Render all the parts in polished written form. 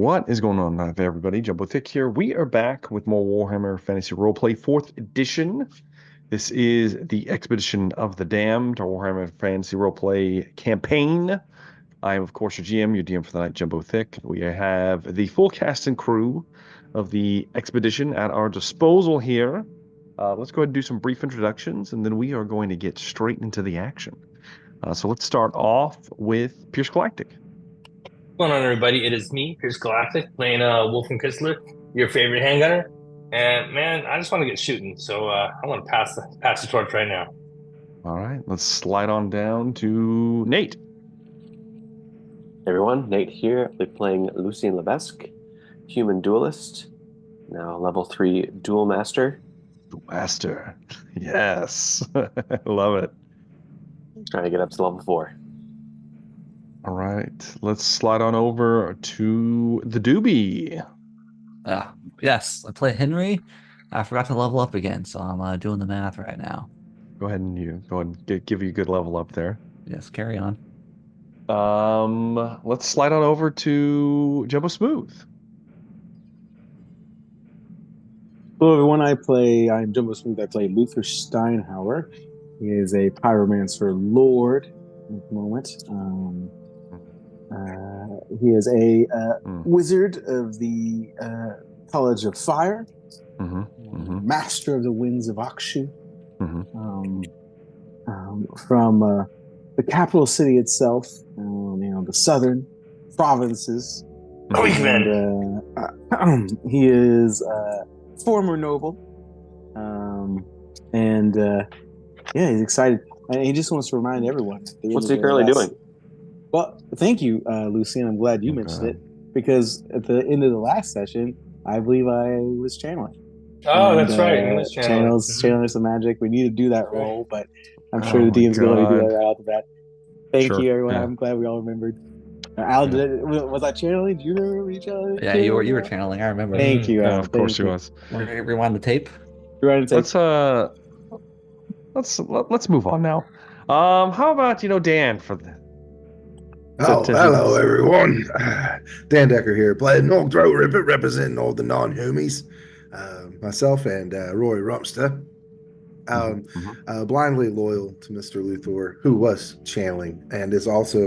What is going on, everybody? Jumbo Thick here. We are back with more Warhammer Fantasy Roleplay 4th edition. This is the Expedition of the Damned, our Warhammer Fantasy Roleplay campaign. I am, of course, your GM, your DM for the night, Jumbo Thick. We have the full cast and crew of the expedition at our disposal here. Let's go ahead and do some brief introductions, and then we are going to get straight into the action. So let's start off with Pierce Galactic. What's going on, everybody? It is me, Pierce Galactic, playing Wolfram Kistler, your favorite handgunner. And man, I just want to get shooting, so I want to pass the torch right now. All right, let's slide on down to Nate. Hey everyone, Nate here. I'll be playing Lucien Levesque, human duelist, now level 3 duel master. Master, yes, love it. Trying to get up to level 4. All right, let's slide on over to the doobie. Yes, I play Henry. I forgot to level up again, so I'm doing the math right now. Go ahead and give you a good level up there. Yes, carry on. Let's slide on over to Jumbo Smooth. Hello everyone, I'm Jumbo Smooth. I play Luther Steinhauer. He is a pyromancer lord at the moment. He is a wizard of the College of Fire, master of the winds of Akshu, from the capital city itself, the southern provinces. And he is former noble, he's excited, and he just wants to remind everyone. What's he currently doing? Well, thank you, Lucien. I'm glad you mentioned it, because at the end of the last session, I believe I was channeling. Oh, that's right. You was channeling some magic. We need to do that role, but I'm sure the DM's going to let me do that right off the bat. Thank you, everyone. Yeah. I'm glad we all remembered. Al, was I channeling? Do you remember me channeling? Yeah, you were channeling. I remember. Thank you, Al. Of course he was. Rewind the tape. Let's move on now. How about Dan for the? Hello everyone. Dan Decker here, playing Old Throat Ripper, representing all the non-humies. Myself and Rory Rumster. Blindly loyal to Mr. Luthor, who was channeling and is also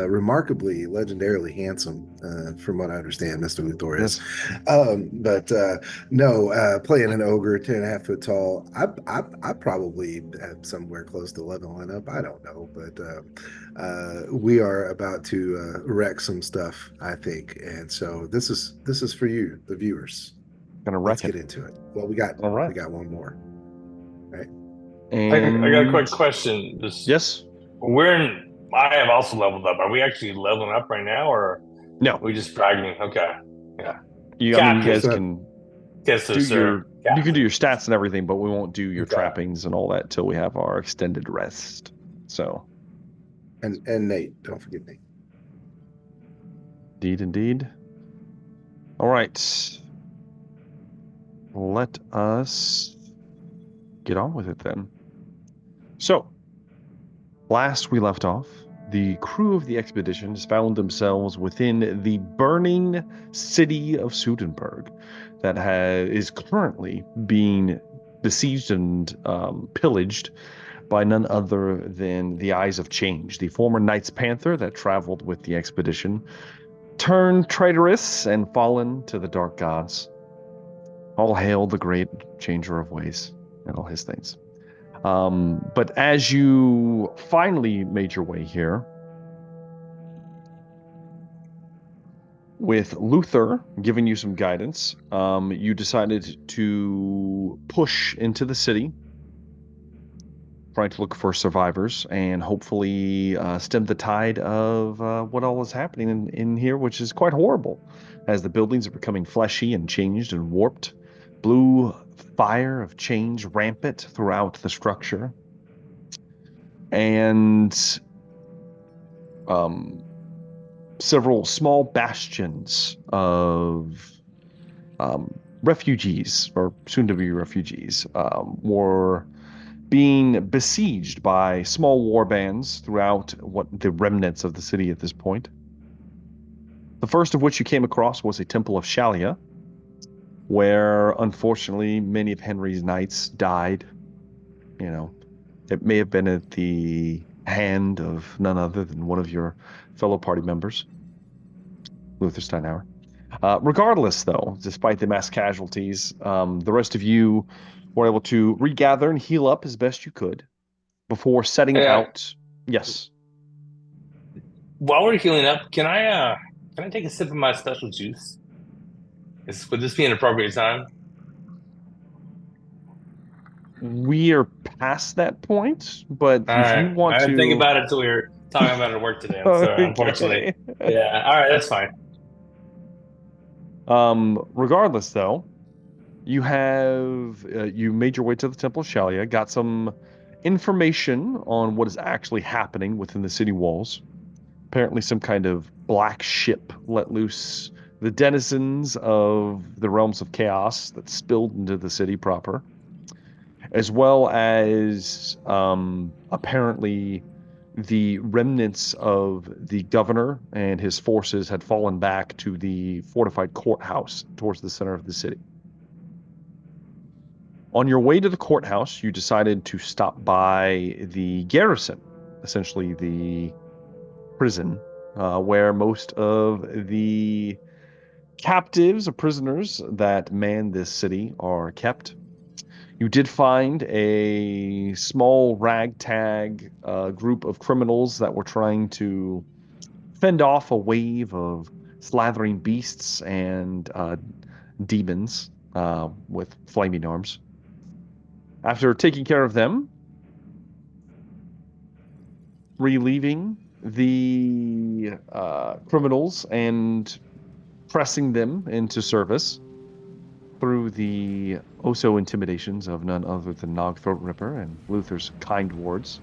remarkably, legendarily handsome, from what I understand. Mr. Luthor is, playing an ogre, 10.5 foot tall. I probably have somewhere close to leveling up. I don't know, but we are about to wreck some stuff, I think, and so this is for you, the viewers. Let's get into it. Well, we got one more. Right. And I got a quick question. Yes. I have also leveled up. Are we actually leveling up right now, or no? Are we just bragging? Okay. Yeah. You guys can you can do your stats and everything, but we won't do your trappings and all that till we have our extended rest. So. And Nate, don't forget Nate. Indeed. All right. Let us get on with it then. So, last we left off, the crew of the expedition found themselves within the burning city of Sudenburg that is currently being besieged and pillaged by none other than the Eyes of Change, the former Knights Panther that traveled with the expedition, turned traitorous and fallen to the dark gods. All hail the great changer of ways and all his things. But as you finally made your way here, with Luther giving you some guidance, you decided to push into the city, trying to look for survivors and hopefully stem the tide of what all is happening in here, which is quite horrible, as the buildings are becoming fleshy and changed and warped. Blue fire of change rampant throughout the structure, and several small bastions of refugees, or soon-to-be refugees, were being besieged by small war bands throughout what the remnants of the city at this point. The first of which you came across was a temple of Shalia, where unfortunately many of Henry's knights died. You know, it may have been at the hand of none other than one of your fellow party members, Luther Steinhauer. Regardless, though, despite the mass casualties, the rest of you were able to regather and heal up as best you could before setting out. Yes. While we're healing up, can I take a sip of my special juice? Would this be an appropriate time? We are past that point, but if you want I to didn't think about it until we were talking about it at work today. So unfortunately, yeah. All right, that's fine. Regardless, though, you have you made your way to the Temple of Shalia, got some information on what is actually happening within the city walls. Apparently, some kind of black ship let loose the denizens of the realms of chaos that spilled into the city proper, as well as apparently the remnants of the governor and his forces had fallen back to the fortified courthouse towards the center of the city. On your way to the courthouse, you decided to stop by the garrison, essentially the prison, where most of the captives or prisoners that man this city are kept. You did find a small ragtag group of criminals that were trying to fend off a wave of slathering beasts and demons with flaming arms. After taking care of them, relieving the criminals and pressing them into service through the oh-so intimidations of none other than Nog Throatripper and Luther's kind words,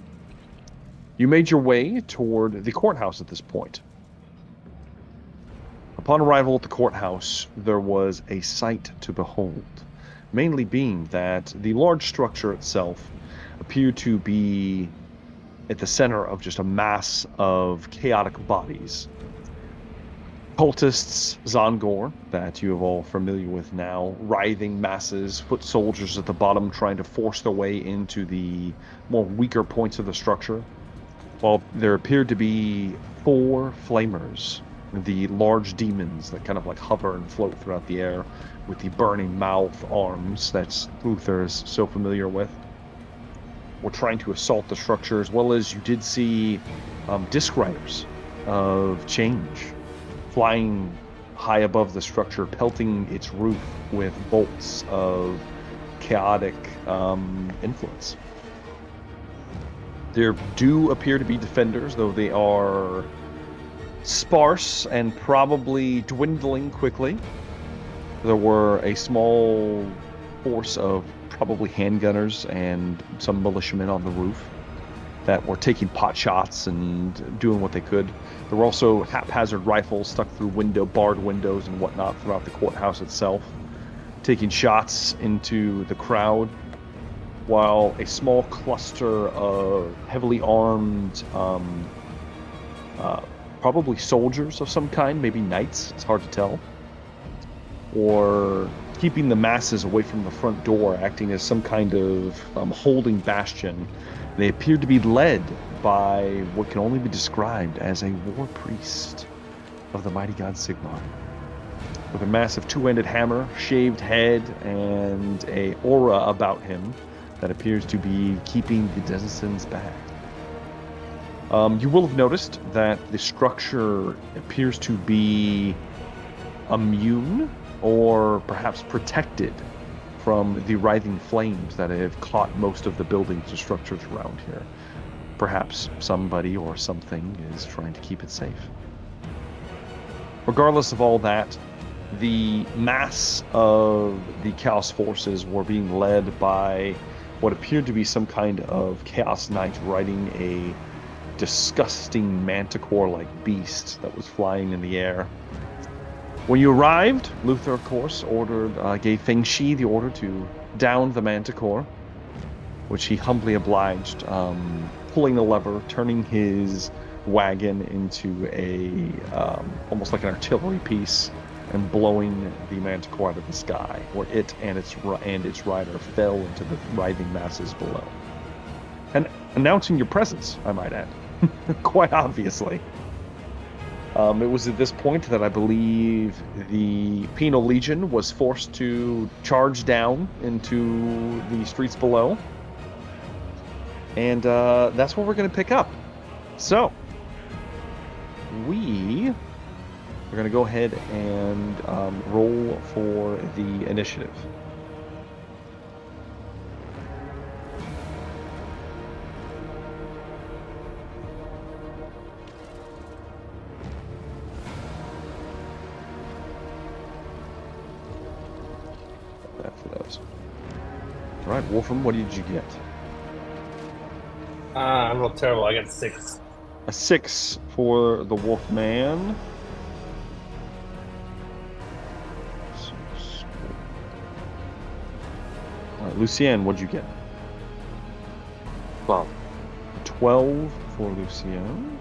you made your way toward the courthouse at this point. Upon arrival at the courthouse, there was a sight to behold, mainly being that the large structure itself appeared to be at the center of just a mass of chaotic bodies. Cultists, Zongor, that you are all familiar with now, writhing masses, foot soldiers at the bottom trying to force their way into the more weaker points of the structure, while there appeared to be 4 flamers, the large demons that kind of like hover and float throughout the air with the burning mouth arms that Luther is so familiar with, were trying to assault the structure, as well as you did see disc riders of change flying high above the structure, pelting its roof with bolts of chaotic influence. There do appear to be defenders, though they are sparse and probably dwindling quickly. There were a small force of probably handgunners and some militiamen on the roof that were taking pot shots and doing what they could. There were also haphazard rifles stuck through barred windows and whatnot throughout the courthouse itself, taking shots into the crowd, while a small cluster of heavily armed, probably soldiers of some kind, maybe knights, it's hard to tell, or keeping the masses away from the front door, acting as some kind of holding bastion. They appeared to be led by what can only be described as a war priest of the mighty god Sigmar, with a massive 2-handed hammer, shaved head, and a aura about him that appears to be keeping the denizens back. You will have noticed that the structure appears to be immune or perhaps protected from the writhing flames that have caught most of the buildings or structures around here. Perhaps somebody or something is trying to keep it safe. Regardless of all that, the mass of the Chaos forces were being led by what appeared to be some kind of Chaos Knight riding a disgusting manticore-like beast that was flying in the air. When you arrived, Luther, of course, gave Feng Shi the order to down the manticore, which he humbly obliged, pulling the lever, turning his wagon into a almost like an artillery piece and blowing the manticore out of the sky, where it and its rider fell into the writhing masses below. And announcing your presence, I might add, quite obviously. It was at this point that I believe the Penal Legion was forced to charge down into the streets below. And that's what we're going to pick up. So, we are going to go ahead and roll for the initiative. For those. All right, Wolfram, what did you get? I'm real terrible. I got 6. A 6 for the Wolfman. All right, Lucien, what'd you get? 12. 12 for Lucien.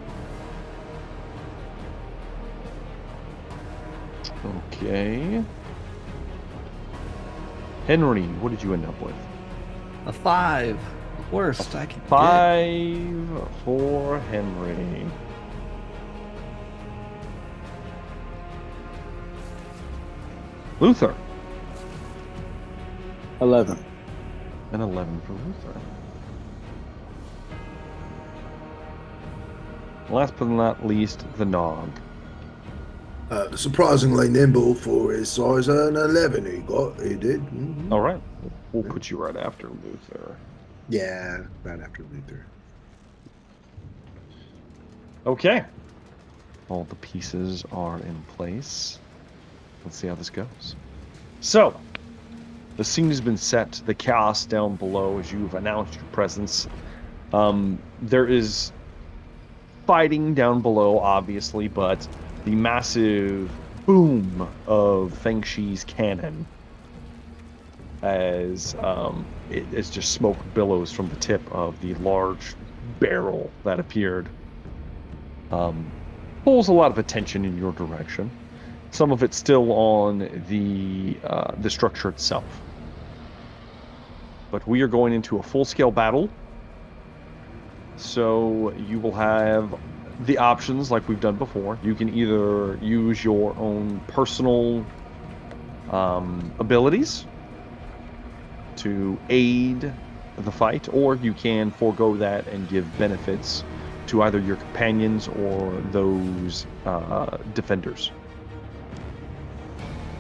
Okay. Henry, what did you end up with? A 5. Worst I can 5 for Henry. Luther. 11. An 11 for Luther. Last but not least, the Nog. Surprisingly nimble for his size, an 11 he did. Mm-hmm. All right. We'll put you right after Luther. Yeah, right after Luther. Okay. All the pieces are in place. Let's see how this goes. So, the scene has been set. The chaos down below as you've announced your presence. There is fighting down below, obviously, but the massive boom of Feng Shi's cannon as it's just smoke billows from the tip of the large barrel that appeared. Pulls a lot of attention in your direction. Some of it's still on the structure itself. But we are going into a full-scale battle. So you will have the options like we've done before. You can either use your own personal abilities to aid the fight, or you can forego that and give benefits to either your companions or those defenders.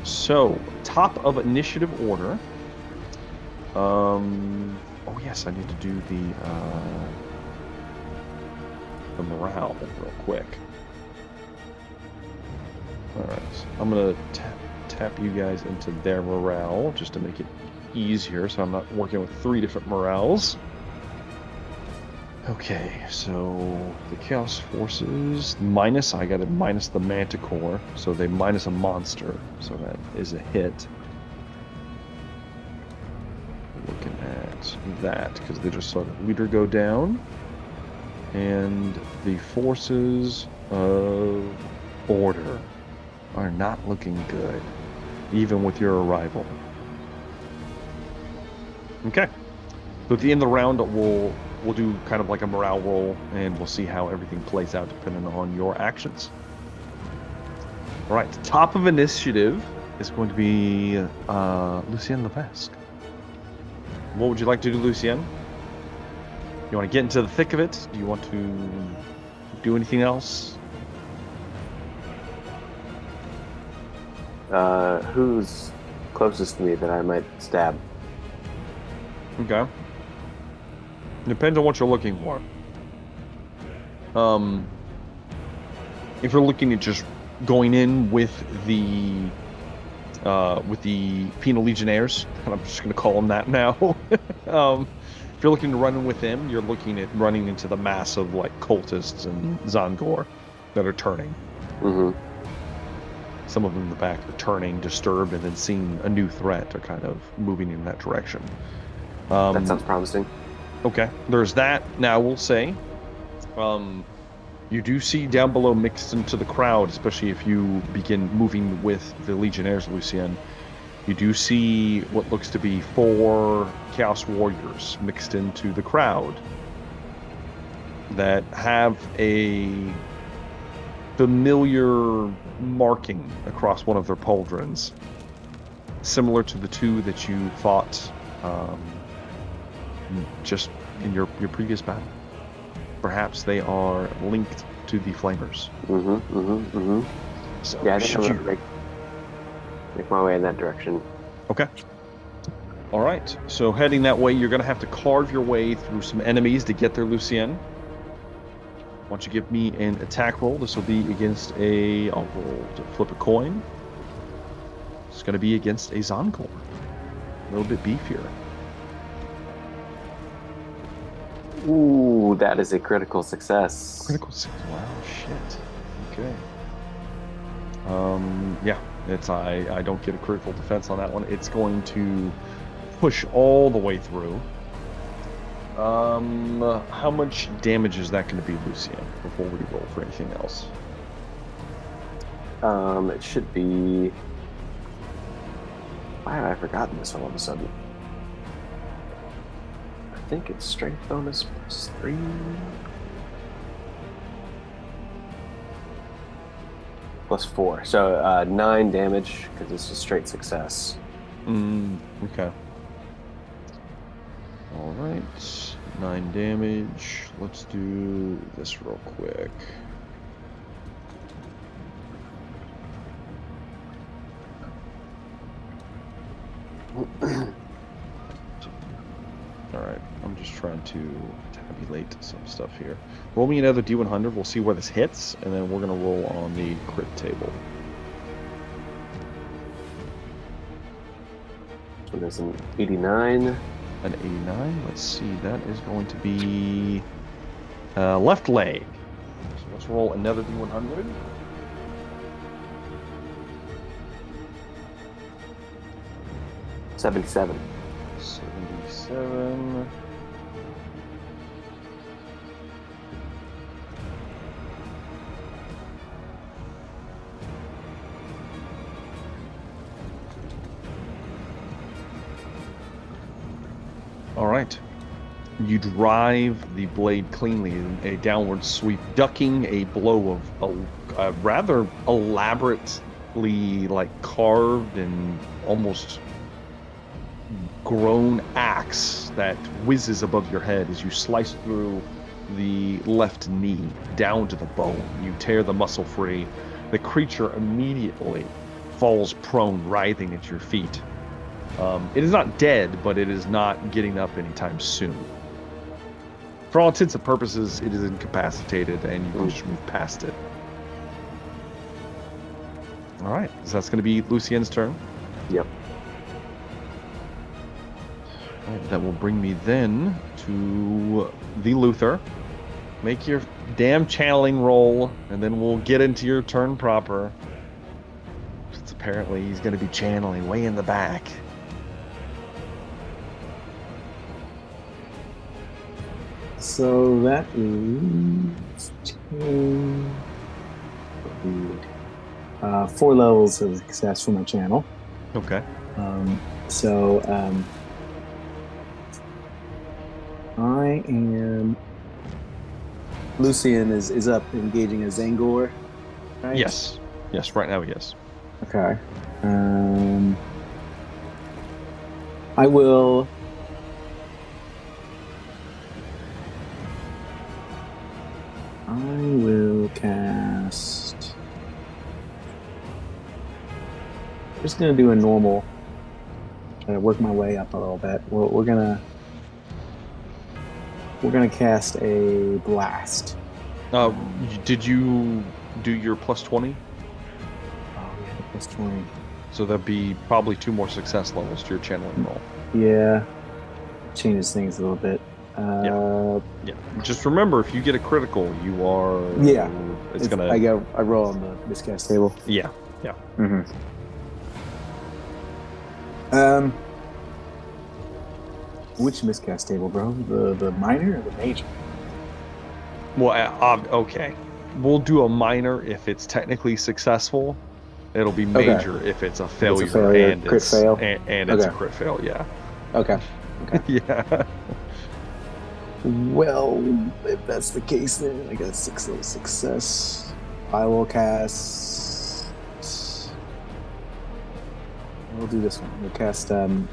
So, top of initiative order. Oh yes, I need to do the morale real quick. Alright, so I'm gonna tap you guys into their morale just to make it easier, so I'm not working with 3 different morales. Okay, so the Chaos Forces minus, I got to minus the Manticore, so they minus a monster, so that is a hit. Looking at that, because they just saw the leader go down. And the forces of order are not looking good, even with your arrival. Okay. So at the end of the round, we'll do kind of like a morale roll, and we'll see how everything plays out depending on your actions. All right, top of initiative is going to be Lucien Levesque. What would you like to do, Lucien? You want to get into the thick of it? Do you want to do anything else? Who's closest to me that I might stab? Okay. Depends on what you're looking for. If you're looking at just going in with the Penal Legionnaires, and I'm just going to call them that now. If you're looking to run in with them, you're looking at running into the mass of like cultists and Zangor that are turning. Mm-hmm. Some of them in the back are turning, disturbed, and then seeing a new threat are kind of moving in that direction. That sounds promising. Okay, there's that. Now, we'll say, you You do see down below, mixed into the crowd, especially if you begin moving with the Legionnaires, Lucien, you do see what looks to be 4 Chaos Warriors mixed into the crowd that have a familiar marking across one of their pauldrons, similar to the 2 that you fought just in your previous battle. Perhaps they are linked to the Flamers. So yeah, I think I'm going to make my way in that direction. Okay. All right. So heading that way, you're going to have to carve your way through some enemies to get there, Lucien. Why don't you give me an attack roll? This will be against I'll roll to flip a coin. It's going to be against a Zonkor. A little bit beefier. Ooh, that is a critical success. Critical success. Wow, shit. Okay. Yeah, it's I don't get a critical defense on that one. It's going to push all the way through. How much damage is that going to be, Lucien, before we roll for anything else? It should be... Why have I forgotten this all of a sudden? I think it's strength bonus +3. +4. So 9 damage, because it's a straight success. Okay. All right. 9 damage. Let's do this real quick. All right. I'm just trying to tabulate some stuff here. Roll me another D100. We'll see where this hits, and then we're going to roll on the crit table. So there's an 89. An 89. Let's see. That is going to be left leg. So let's roll another D100. $77. 77. All right. You drive the blade cleanly in a downward sweep, ducking a blow of a rather elaborately carved and almost grown axe that whizzes above your head as you slice through the left knee down to the bone. You tear the muscle free. The creature immediately falls prone, writhing at your feet. It is not dead, but it is not getting up anytime soon. For all intents and purposes, it is incapacitated, and you can just move past it. All right, so that's going to be Lucien's turn. Yep. Right, that will bring me then to the Luther. Make your damn channeling roll, and then we'll get into your turn proper. Since apparently he's going to be channeling way in the back. So that is 10, 4 levels of success for my channel. Okay. I am... Lucien is up engaging a Zangor, right? Yes. Yes, right now he is. Okay. I will... cast... I'm just going to do a normal... Try to work my way up a little bit. We're gonna cast a blast. Did you do your +20? Oh yeah, +20. So that'd be probably 2 more success levels to your channeling roll. Yeah, changes things a little bit. Yeah. Just remember, if you get a critical, you are. Yeah. It's gonna. I roll on the miscast table. Yeah. Yeah. Mm-hmm. Which miscast table, bro? The minor or the major? Well, okay. we'll do a minor if it's technically successful. It'll be major if it's a failure, and crit fail. And it's a crit fail. Yeah. Okay. Yeah. Well, if that's the case, then I got 6 little success. I will cast. We'll do this one. We'll cast. Oh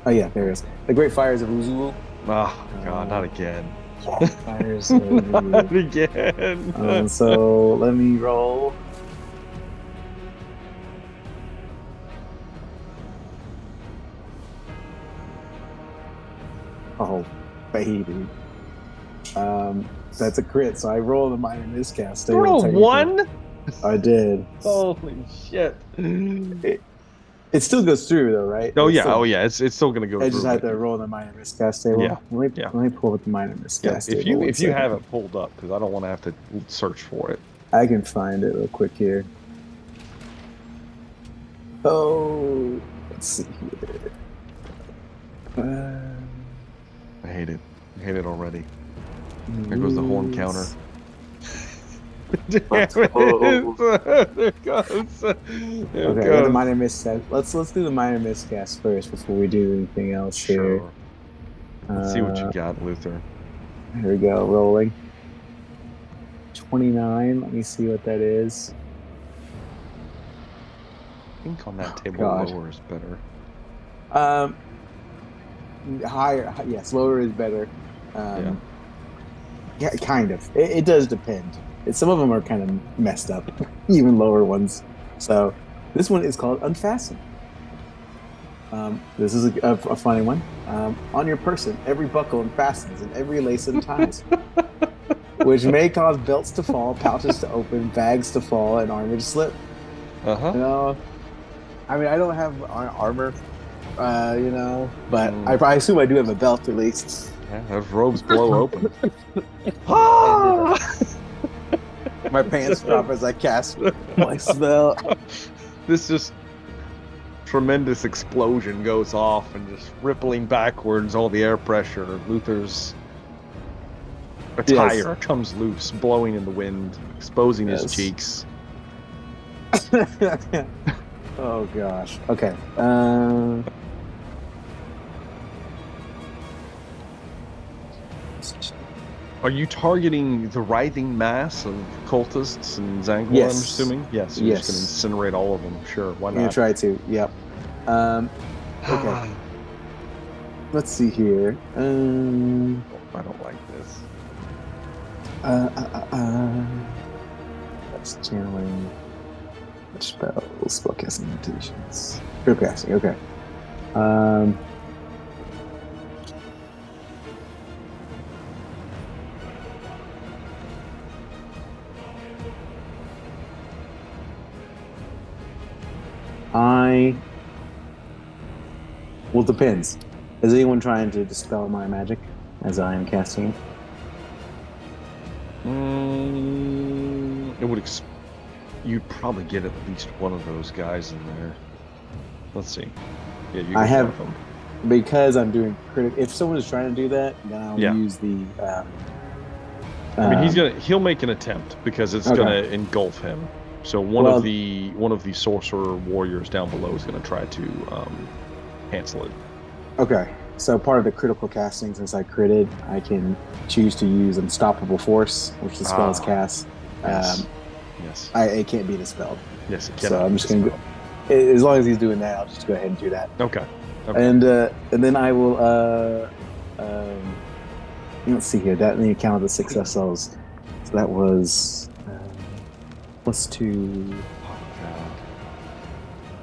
yeah, there it is. The Great Fires of Uzulu. Oh God, not again. Fires of Uzulu. Not again. So let me roll. Oh, baby. That's a crit, so I rolled a minor miscast. You rolled 1? I did. Holy shit. It still goes through though, right? Oh yeah. It's still gonna go through. I just had to roll the minor miscast table. Yeah. Let me pull up the minor miscast table. If you have it pulled up, because I don't want to have to search for it. I can find it real quick here. Oh, let's see here. I hate it. I hate it already. There goes the horn counter. Damn it. There it goes. Okay, the minor miscast. Let's do the minor miscast first before we do anything else here. Sure. Let's see what you got, Luther. Here we go, rolling. 29. Let me see what that is. I think on that table, lower is better. Higher, yes, lower is better. Yeah, kind of. It does depend. Some of them are kind of messed up, even lower ones. So this one is called Unfasten. This is a funny one. On your person, every buckle unfastens and every lace unties, which may cause belts to fall, pouches to open, bags to fall, and armor to slip. Uh-huh. You know, I mean, I don't have armor, but I assume I do have a belt at least. Yeah, those robes blow open. My pants drop as I cast my spell. This just tremendous explosion goes off and just rippling backwards, all the air pressure. Luther's attire comes loose, blowing in the wind, exposing his cheeks. Oh gosh. Okay. Are you targeting the writhing mass of cultists and Zangwa, yes. I'm assuming? Yes. You're just going to incinerate all of them. Sure, why not? I'm going to try to, yep. Okay. Let's see here. I don't like this. That's channeling. Spellcasting limitations. Spellcasting, okay. Well, it depends. Is anyone trying to dispel my magic as I am casting it? It would. You'd probably get at least one of those guys in there. Let's see. Yeah, you. I have them. Because I'm doing critical. If someone is trying to do that, then I'll use the. I mean, he'll make an attempt because it's gonna engulf him. So one of the sorcerer warriors down below is gonna try to cancel it. Okay. So part of the critical casting, since I critted, I can choose to use Unstoppable Force, which the spell is cast. Yes. It can't be dispelled. Yes, it cannot. So I'm just going to go. As long as he's doing that, I'll just go ahead and do that. Okay. And then I will. Let's see here. That in the account of the success cells. So that was +2. Oh God.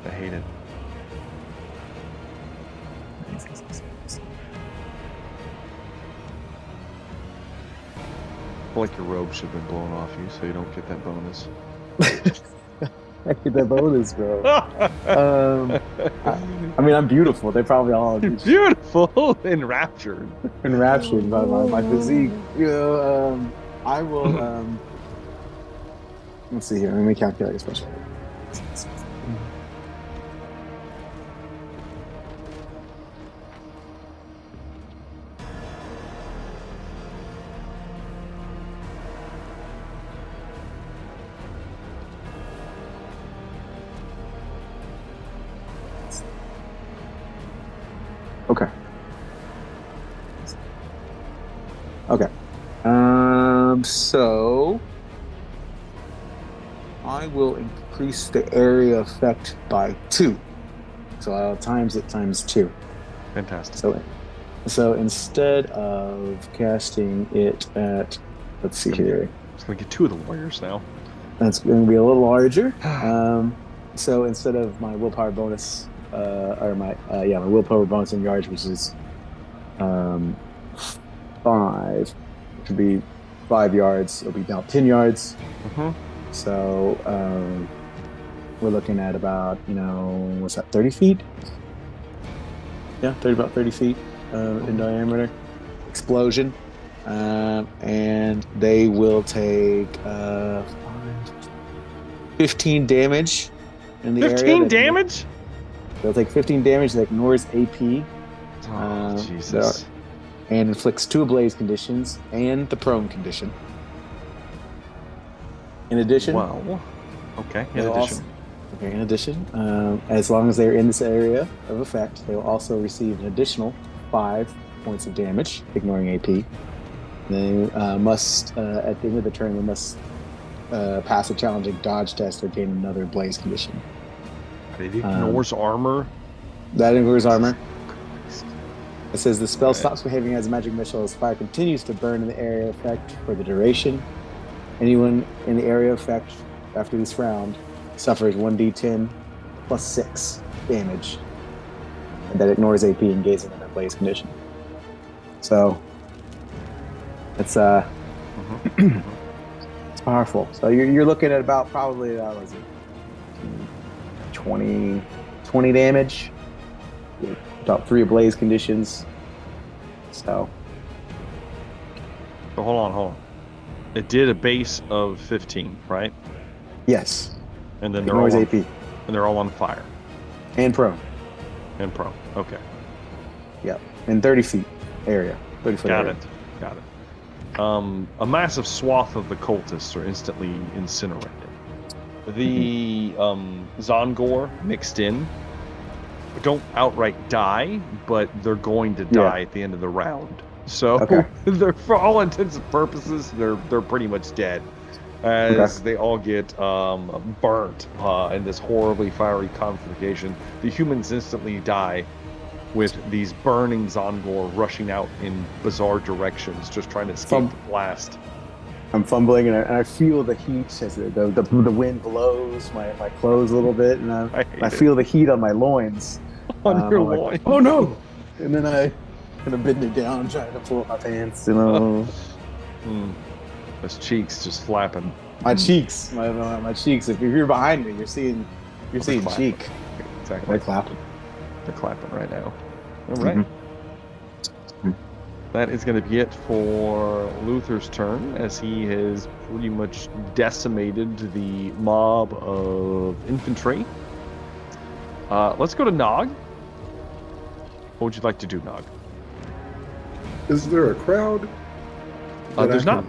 I hate it. I feel like your robe should have been blown off you so you don't get that bonus. I get that bonus, bro. I mean, I'm beautiful. They probably all beautiful, enraptured by my physique. I will. Let's see here. Let me calculate a special. will increase the area effect by 2. So I'll times it times 2. Fantastic. So instead of casting it at, let's see here. It's going to get 2 of the warriors now. That's going to be a little larger. So instead of my willpower bonus, my willpower bonus in yards, which is 5, which would be 5 yards. It'll be now 10 yards. Mm-hmm. So we're looking at about, what's that, 30 feet? Yeah, about 30 feet in diameter. Explosion. And they will take 15 damage in the 15 area. 15 damage? They'll take 15 damage that ignores AP. Jesus. And inflicts 2 ablaze conditions and the prone condition. In addition... Wow. Okay, in addition, as long as they're in this area of effect, they will also receive an additional 5 points of damage, ignoring AP. They must, at the end of the turn, they must pass a challenging dodge test or gain another blaze condition. It ignores armor? That ignores armor. It says the spell stops behaving as a magic missile as fire continues to burn in the area effect for the duration. Anyone in the area effect after this round suffers 1d10 plus 6 damage. And that ignores AP and gains in a blaze condition. So it's it's powerful. So you're looking at about probably 20 damage. About 3 ablaze conditions. So hold on. It did a base of 15, right? Yes. And then they're all AP. And they're all on fire. And prone. Okay. Yep. In 30 feet area. 30 foot area. Got it. A massive swath of the cultists are instantly incinerated. The Zongor mixed in don't outright die, but they're going to die at the end of the round. So they're, for all intents and purposes, they're pretty much dead, as they all get burnt in this horribly fiery conflagration. The humans instantly die, with these burning Zongor rushing out in bizarre directions, just trying to escape the blast. I'm fumbling, and I feel the heat as the wind blows my clothes a little bit, and I feel the heat on my loins. On your loins. Like, oh no! And then I kind of bend it down, trying to pull up my pants. Those cheeks just flapping. My cheeks, my cheeks. If you're behind me, you're seeing cheek. Exactly. They're clapping. They're clapping right now. All right. That is going to be it for Luther's turn, as he has pretty much decimated the mob of infantry. Let's go to Nog. What would you like to do, Nog? Is there a crowd? There's not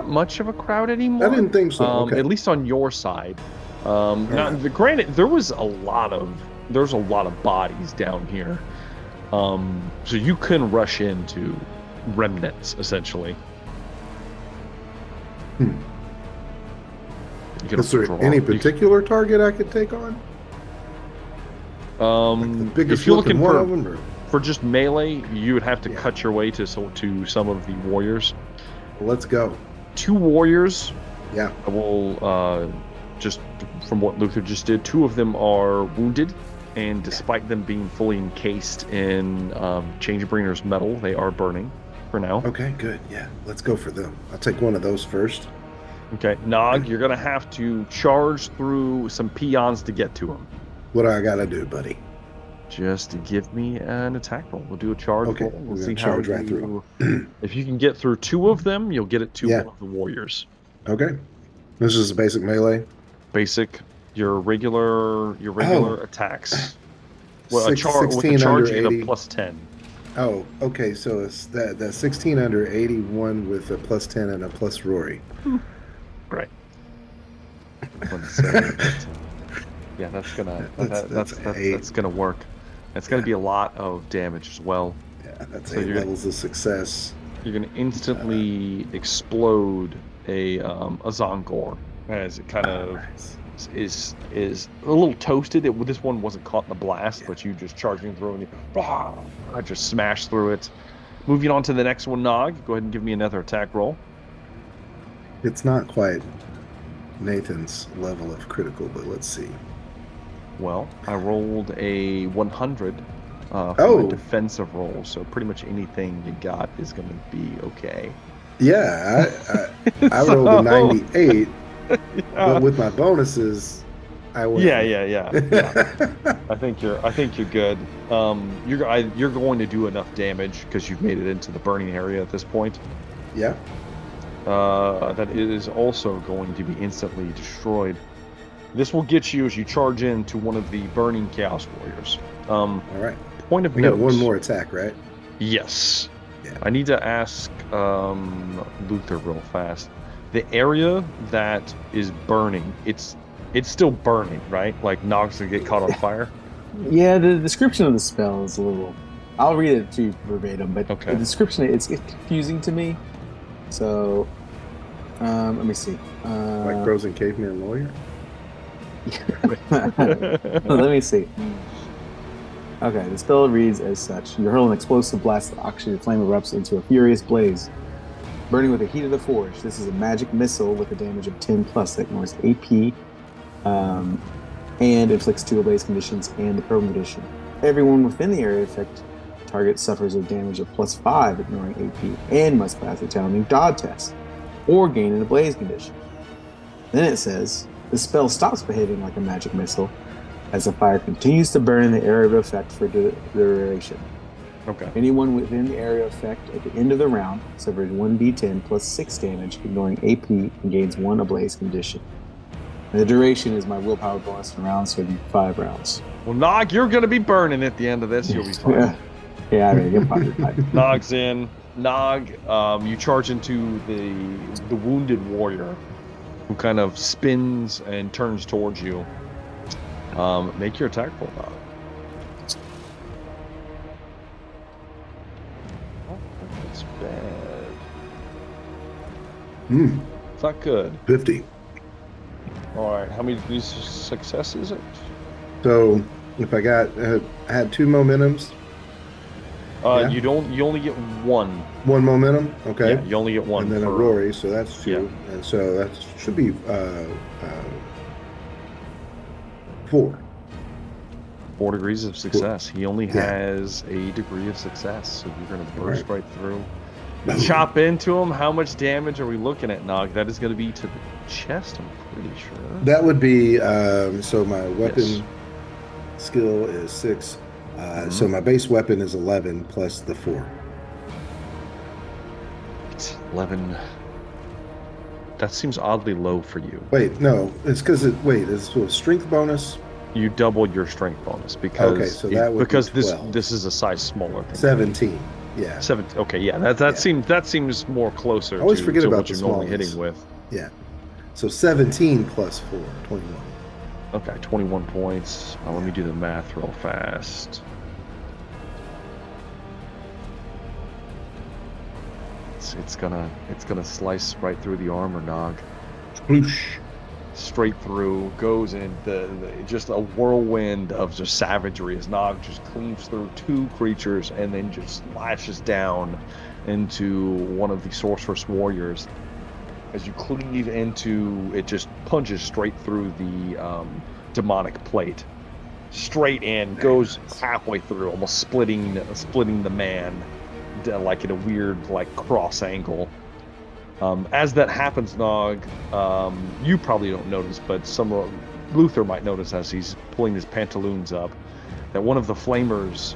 much of a crowd anymore. I didn't think so. Okay. At least on your side. Granted, there's a lot of bodies down here. So you can rush into remnants, essentially. Is there any particular target I could take on? Like the biggest if you're looking one of them, for just melee, you would have to cut your way to some of the warriors. Let's go. 2 warriors. Yeah. Will just from what Luther just did, 2 of them are wounded. And despite them being fully encased in Changebringer's metal, they are burning for now. Okay, good. Yeah, let's go for them. I'll take one of those first. Okay, Nog, you're going to have to charge through some peons to get to them. What do I got to do, buddy? Just give me an attack roll. We'll do a charge roll. We'll see how charge right through. If you can get through 2 of them, you'll get it to one of the warriors. Okay. This is a basic melee? Basic. Your regular attacks. Well, 16 with a charge, you under get a plus 10. Oh, okay. So it's that 16 under 81 with a plus 10 and a plus Rory. Right. Yeah, that's gonna work. It's gonna be a lot of damage as well. Yeah, that's 8 levels of success. You're gonna instantly explode a Zongor as it kind of is a little toasted. This one wasn't caught in the blast, but you just charging through and I just smashed through it. Moving on to the next one, Nog. Go ahead and give me another attack roll. It's not quite Nathan's level of critical, but let's see. Well, I rolled a 100 for my defensive roll, so pretty much anything you got is going to be okay. Yeah, I rolled a 98, but with my bonuses, I win. Yeah. I think you're good. You're going to do enough damage because you've made it into the burning area at this point. Yeah. That it is also going to be instantly destroyed. This will get you as you charge into one of the burning Chaos Warriors. All right. Point of We note. got one more attack, right? Yes. Yeah. I need to ask Luther real fast. The area that is burning, it's still burning, right? Like Nog's gonna get caught on fire. Yeah, the description of the spell is a little. I'll read it to you verbatim, but Okay. the description it's confusing to me. So, let me see. Like Frozen Caveman Lawyer? Let me see. Okay, the spell reads as such. You hurl an explosive blast of oxygen flame erupts into a furious blaze, burning with the heat of the forge. This is a magic missile with a damage of 10 plus that ignores AP and inflicts 2 ablaze conditions and the chrome condition. Everyone within the area effect target suffers a damage of plus 5 ignoring AP and must pass a challenging dodge test or gain an ablaze condition. Then it says, the spell stops behaving like a magic missile as the fire continues to burn in the area of effect for the duration. Okay. Anyone within the area of effect at the end of the round suffers 1d10 plus 6 damage, ignoring AP, and gains 1 ablaze condition. And the duration is my willpower bonus in rounds, so it'd be 5 rounds. Well, Nog, you're gonna be burning at the end of this. You'll be fine. Yeah, I mean, you're fine. Nog's in. Nog, you charge into the wounded warrior, who kind of spins and turns towards you. Make your attack roll, Nog. Oh, that's bad. It's not good. 50. All right, how many degrees of success is it? So if I had 2 momentums. Yeah. You only get 1. 1 momentum, okay. Yeah, you only get 1. And then a Rory, so that's 2. Yeah. And so that should be 4. 4 degrees of success. He only has a degree of success, so you're going to burst right through. Chop into him. How much damage are we looking at, Nog? That is going to be to the chest, I'm pretty sure. That would be, so my weapon skill is 6. So my base weapon is 11 plus the 4. 11. That seems oddly low for you. Wait, no, it's because it's a strength bonus. You doubled your strength bonus because so that would be 12. this is a size smaller thing. 17. Yeah. 7. Okay, yeah. That seems more closer. I always forget to about what the you're normally small ones. hitting with. Yeah. So 17 plus 4, 21. Okay, 21 points. Let me do the math real fast. It's gonna slice right through the armor, Nog. Whoosh. Straight through, goes in just a whirlwind of just savagery as Nog just cleaves through 2 creatures and then just lashes down into one of the sorceress warriors. As you cleave into it, just punches straight through the demonic plate, straight in, goes halfway through, almost splitting the man, like in a weird cross angle. As that happens, Nog, you probably don't notice, but Luther might notice as he's pulling his pantaloons up, that one of the flamers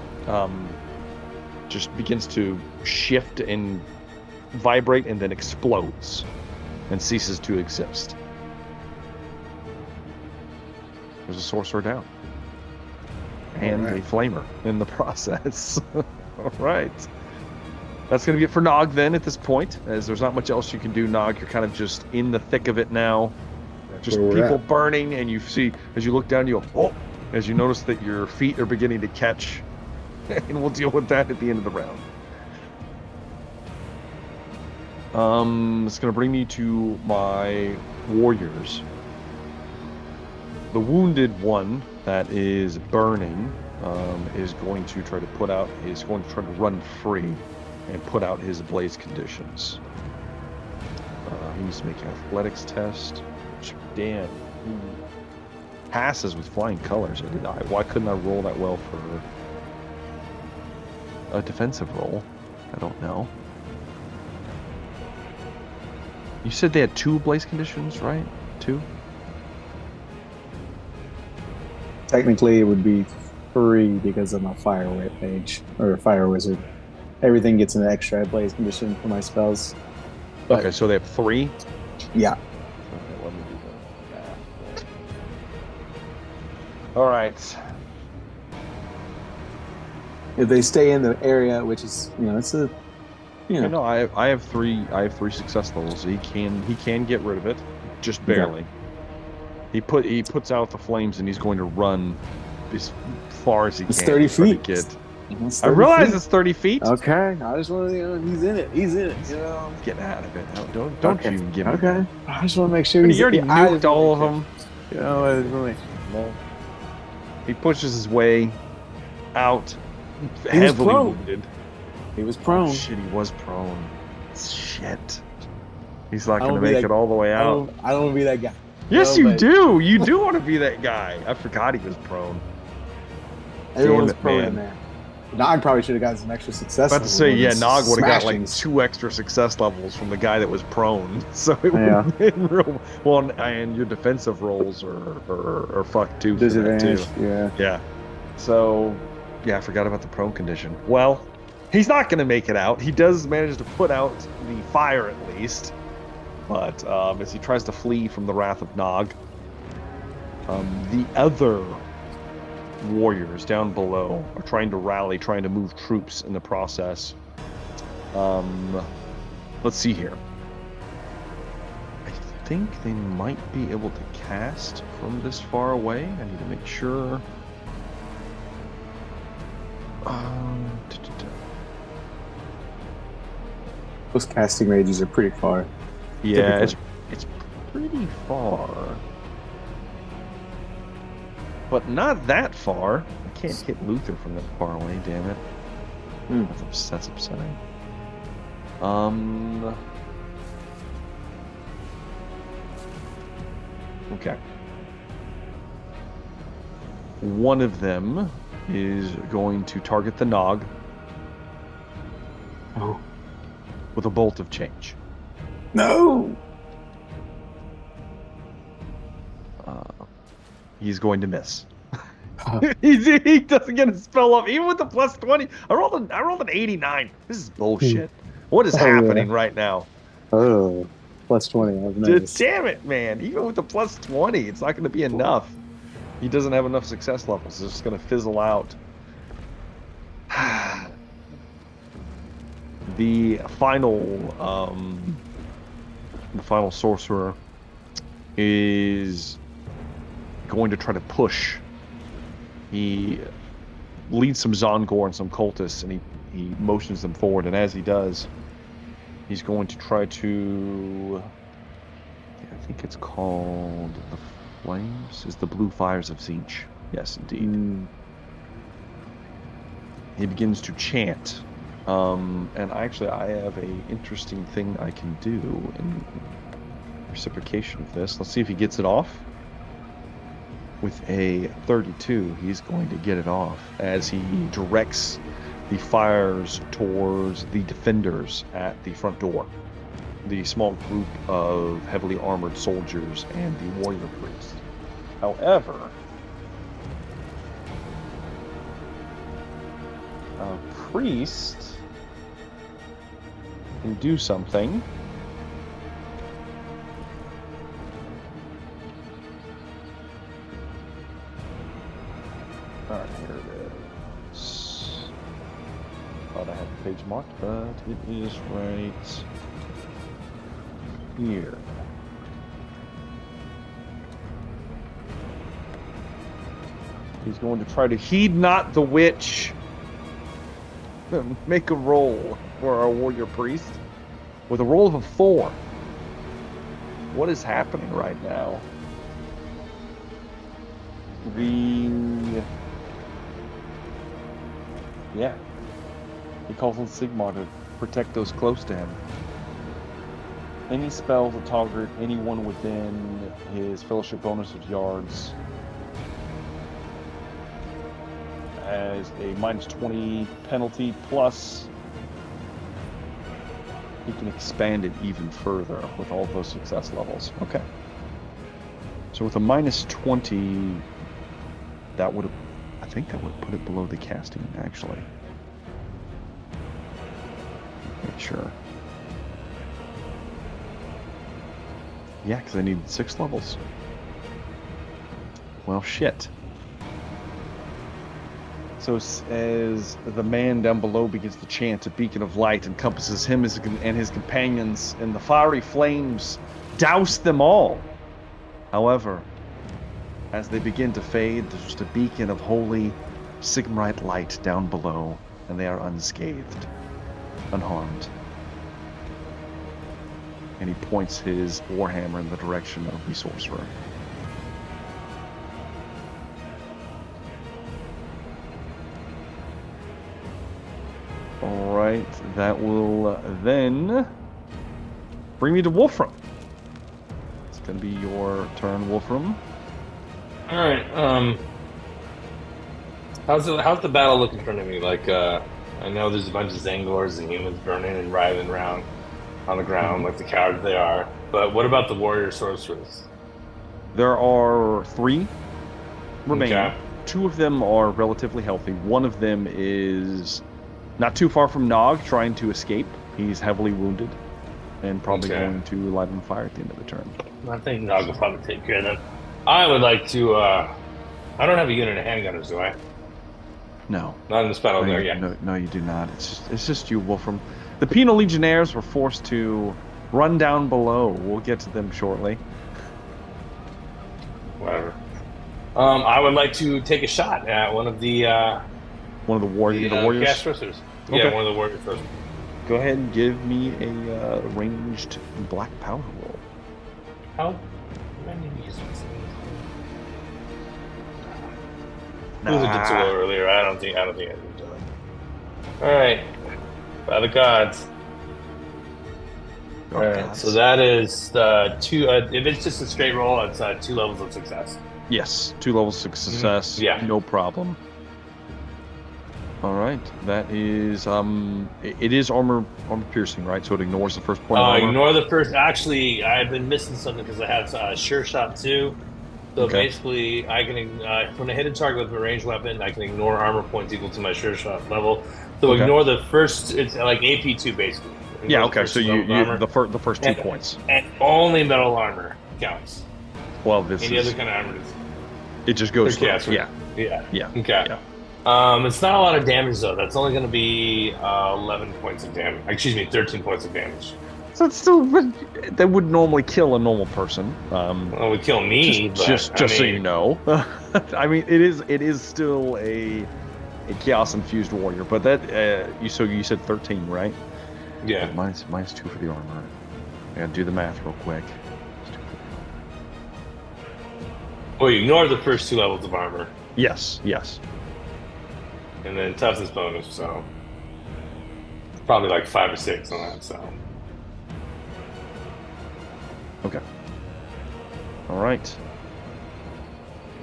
just begins to shift and vibrate and then explodes and ceases to exist. There's a sorcerer down. And a flamer in the process. All right. That's going to be it for Nog then at this point, as there's not much else you can do, Nog. You're kind of just in the thick of it now. Just people burning, and you see, as you look down, you go, oh, as you notice that your feet are beginning to catch, and we'll deal with that at the end of the round. It's going to bring me to my warriors. the wounded one that is burning is going to try to run free and put out his blaze conditions. He needs to make an athletics test. Which, damn, he passes with flying colors. Why couldn't I roll that well for a defensive roll? I don't know. You said they had 2 blaze conditions, right? 2? Technically, it would be 3 because I'm a fire mage or a fire wizard. Everything gets an extra blaze condition for my spells. But, okay, so they have 3? Yeah. Okay, let me do that. All right. If they stay in the area, which is, it's a, No, I have 3 success levels. He can get rid of it, just barely. He puts out the flames and he's going to run as far as he can. It's 30 feet. I realize it's 30 feet. Okay, I just want to, he's in it. He's in it. Get out of it. Don't you give me. Okay, I just want to make sure He already nuked all of them. Really. No. He pushes his way out, He was heavily prone. wounded. He was prone. Oh, shit, he was prone. Shit. He's not I going to don't be make that- it all the way I out. don't want to be that guy. Yes, No, you but- do. You do want to be that guy. I forgot he was prone. Everyone's Damn it, prone man. in there. Nog probably should have gotten some extra success. About to say, yeah, Nog would have got like smashings. 2 extra success levels from the guy that was prone. So it would Yeah. have been real. Well, and your defensive rolls are fucked too. For that disadvantage. too. Yeah. Yeah. So, yeah, I forgot about the prone condition. Well, he's not going to make it out. He does manage to put out the fire at least. But as he tries to flee from the wrath of Nog, the other warriors down below are trying to rally, trying to move troops in the process. Let's see here. I think they might be able to cast from this far away. I need to make sure. Those casting ranges are pretty far. Yeah, Typically. it's pretty far. But not that far. I can't hit Luther from that far away, damn it. That's upsetting. Okay. One of them is going to target the Nog Oh. with a bolt of change. No. He's going to miss. He doesn't get his spell off, even with the plus 20. I rolled an 89. This is bullshit. What is happening right now? Oh. Plus 20. I've noticed. Damn it, man. Even with the plus 20, it's not going to be enough. He doesn't have enough success levels. It's just going to fizzle out. The final sorcerer is going to try to push. He leads some Zongor and some cultists, and he motions them forward. And as he does, he's going to try to. I think it's called the Flames. Is the Blue Fires of Tzeentch? Yes, indeed. He begins to chant. And actually, I have a interesting thing I can do in reciprocation of this. Let's see if he gets it off. With a 32, he's going to get it off as he directs the fires towards the defenders at the front door. The small group of heavily armored soldiers and the warrior priest. However, a priest can do something. Alright, here it is. Thought I had the page marked, but it is right here. He's going to try to heed not the witch. Make a roll for our warrior priest with a roll of a 4. What is happening right now? Yeah. He calls on Sigmar to protect those close to him. Any spell to target anyone within his fellowship bonus of yards has a -20 penalty, plus he can expand it even further with all those success levels. Okay. So with a -20, that would have, I think that would put it below the casting, actually. Make sure. Yeah, because I need 6 levels. Well, shit. So as the man down below begins to chant, a beacon of light encompasses him and his companions, and the fiery flames douse them all. However, as they begin to fade, there's just a beacon of holy Sigmarite light down below, and they are unscathed, unharmed. And he points his warhammer in the direction of the sorcerer. Alright, that will then bring me to Wolfram. It's going to be your turn, Wolfram. Alright, how's the battle look in front of me? Like, I know there's a bunch of Zangors and humans burning and writhing around on the ground like the cowards they are. But what about the warrior sorcerers? There are 3 remaining. Okay. 2 of them are relatively healthy. One of them is not too far from Nog, trying to escape. He's heavily wounded and probably going to light on fire at the end of the turn. I think Nog will probably take care of them. I would like to, I don't have a unit of handgunners, do I? No. Not in this battle there yet. No, you do not. It's just you, Wolfram. The Penal Legionnaires were forced to run down below. We'll get to them shortly. Whatever. I would like to take a shot at one of the warriors. Cast sorcerers. Okay. Yeah, one of the warrior sorcerers. Go ahead and give me a ranged black powder roll. How many of these ones? Nah. It was a good tool earlier. I don't think I can do it. All right, by the gods. All right, so that is 2. If it's just a straight roll, it's 2 levels of success. Yes, 2 levels of success. Yeah, no problem. All right, that is it is armor piercing, right? So it ignores the first point of armor. Ignore the first. Actually, I've been missing something because I have sure shot 2. So basically, I can when I hit a target with a ranged weapon, I can ignore armor points equal to my sure shot level. So ignore the first. It's like AP2 basically. Yeah. Okay. So you the first 2 points. And only metal armor counts. Well, this any is other kind of armor. It just goes through. Yeah. Okay. Yeah. It's not a lot of damage though. That's only going to be 11 points of damage. Excuse me, 13 points of damage. So it's still, that would normally kill a normal person. Well, it would kill me, just so you know. I mean, it is still a chaos infused warrior, but that you said 13, right? Yeah. Minus 2 for the armor. I gotta do the math real quick. Well, you ignore the first 2 levels of armor. Yes. And then toughness bonus, so probably like 5 or 6 on that. So. Okay. All right.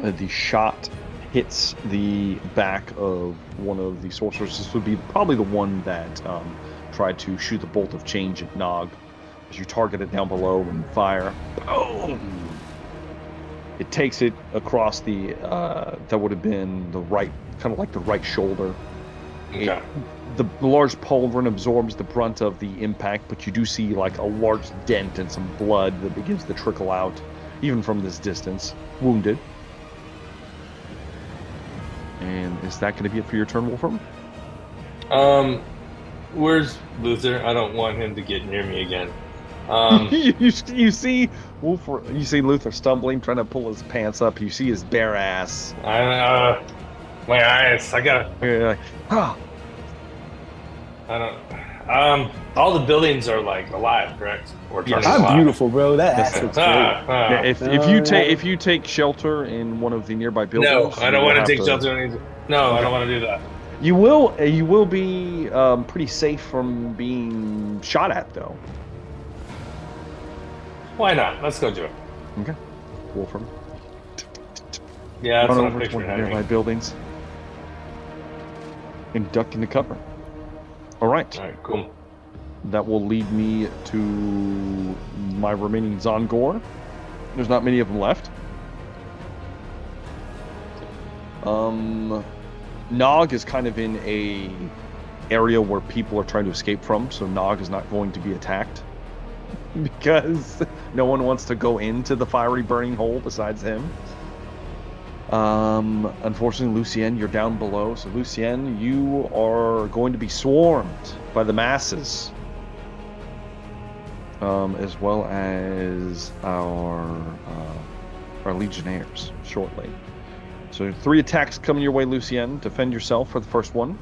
The shot hits the back of one of the sorcerers. This would be probably the one that tried to shoot the bolt of change at Nog. As you target it down below and fire, boom! It takes it across the that would have been the right, kind of like the right shoulder. Okay. The large pauldron absorbs the brunt of the impact, but you do see like a large dent and some blood that begins to trickle out, even from this distance. Wounded. And is that going to be it for your turn, Wolfram? Where's Luther? I don't want him to get near me again. You see Wolfram, you see Luther stumbling, trying to pull his pants up. You see his bare ass. My eyes. I gotta. You're like, I All the buildings are like alive, correct? Or turning Yes. I'm alive. beautiful, bro. That Yes, ass sir. looks great. Yeah, if you take shelter in one of the nearby No, buildings, I you don't will want to have take shelter. No, I Okay. don't want to do that. You will be pretty safe from being shot at though. Why not? Let's go do it. Okay. Wolfram. Yeah, that's Run what I'm over to one picturing of the nearby happening. buildings and duck into cover. All right. All right, cool. That will lead me to my remaining Zongor. There's not many of them left. Nog is kind of in a area where people are trying to escape from, so Nog is not going to be attacked because no one wants to go into the fiery burning hole besides him. Unfortunately, Lucien, you're down below. So Lucien, you are going to be swarmed by the masses, as well as our legionnaires shortly. So 3 attacks coming your way, Lucien. Defend yourself for the first one.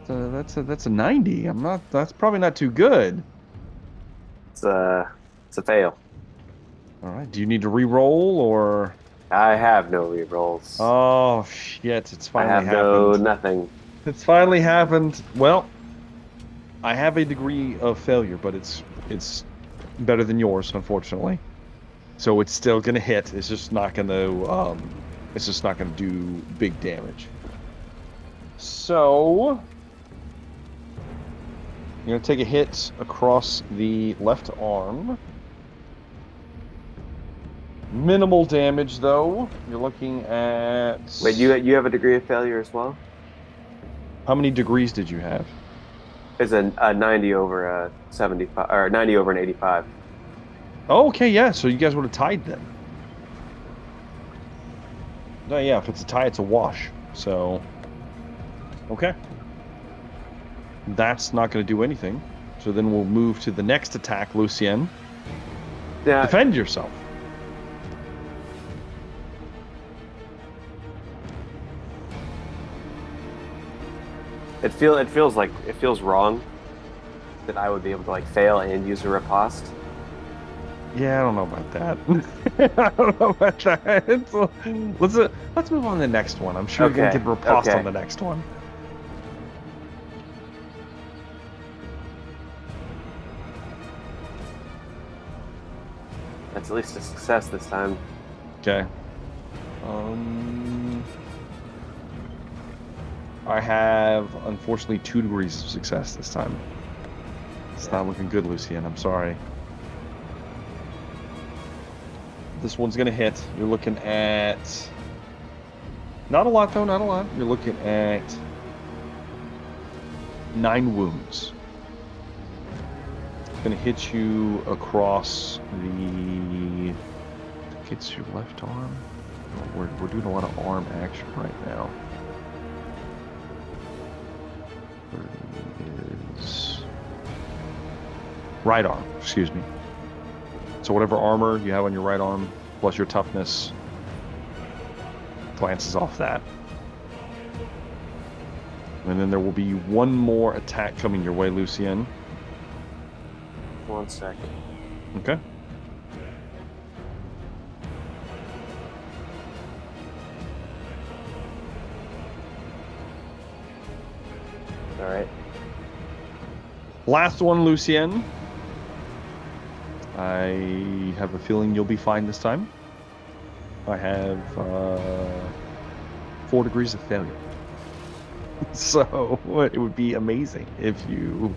That's a 90. That's probably not too good. It's a fail. All right. Do you need to re-roll or? I have no rerolls. Oh shit! It's I finally have happened. nothing. It's finally happened. Well, I have a degree of failure, but it's better than yours, unfortunately. So it's still gonna hit. It's just not gonna do big damage. So you're gonna take a hit across the left arm. Minimal damage, though. You're looking at... Wait, you have a degree of failure as well? How many degrees did you have? It's a 90 over a 75, or 90 over an 85. Oh, okay, yeah. So you guys would have tied then. No, yeah. If it's a tie, it's a wash. So, okay. That's not going to do anything. So then we'll move to the next attack, Lucien. Yeah. Defend yourself. It feels wrong that I would be able to like fail and use a riposte. Yeah, I don't know about that. I don't know about that. So, let's move on to the next one. I'm sure you're gonna Okay, get riposte okay. on the next one. That's at least a success this time. Okay. I have unfortunately 2 degrees of success this time. It's not looking good, Lucien. I'm sorry. This one's gonna hit. You're looking at not a lot though, not a lot. You're looking at 9 wounds. Gonna hit you across the. Hits your left arm. Oh, we're doing a lot of arm action right now. Where is right arm? Excuse me. So whatever armor you have on your right arm plus your toughness glances off that. And then there will be one more attack coming your way, Lucien. 1 second. Okay. All right. Last one, Lucien. I have a feeling you'll be fine this time. I have 4 degrees of failure. So it would be amazing if you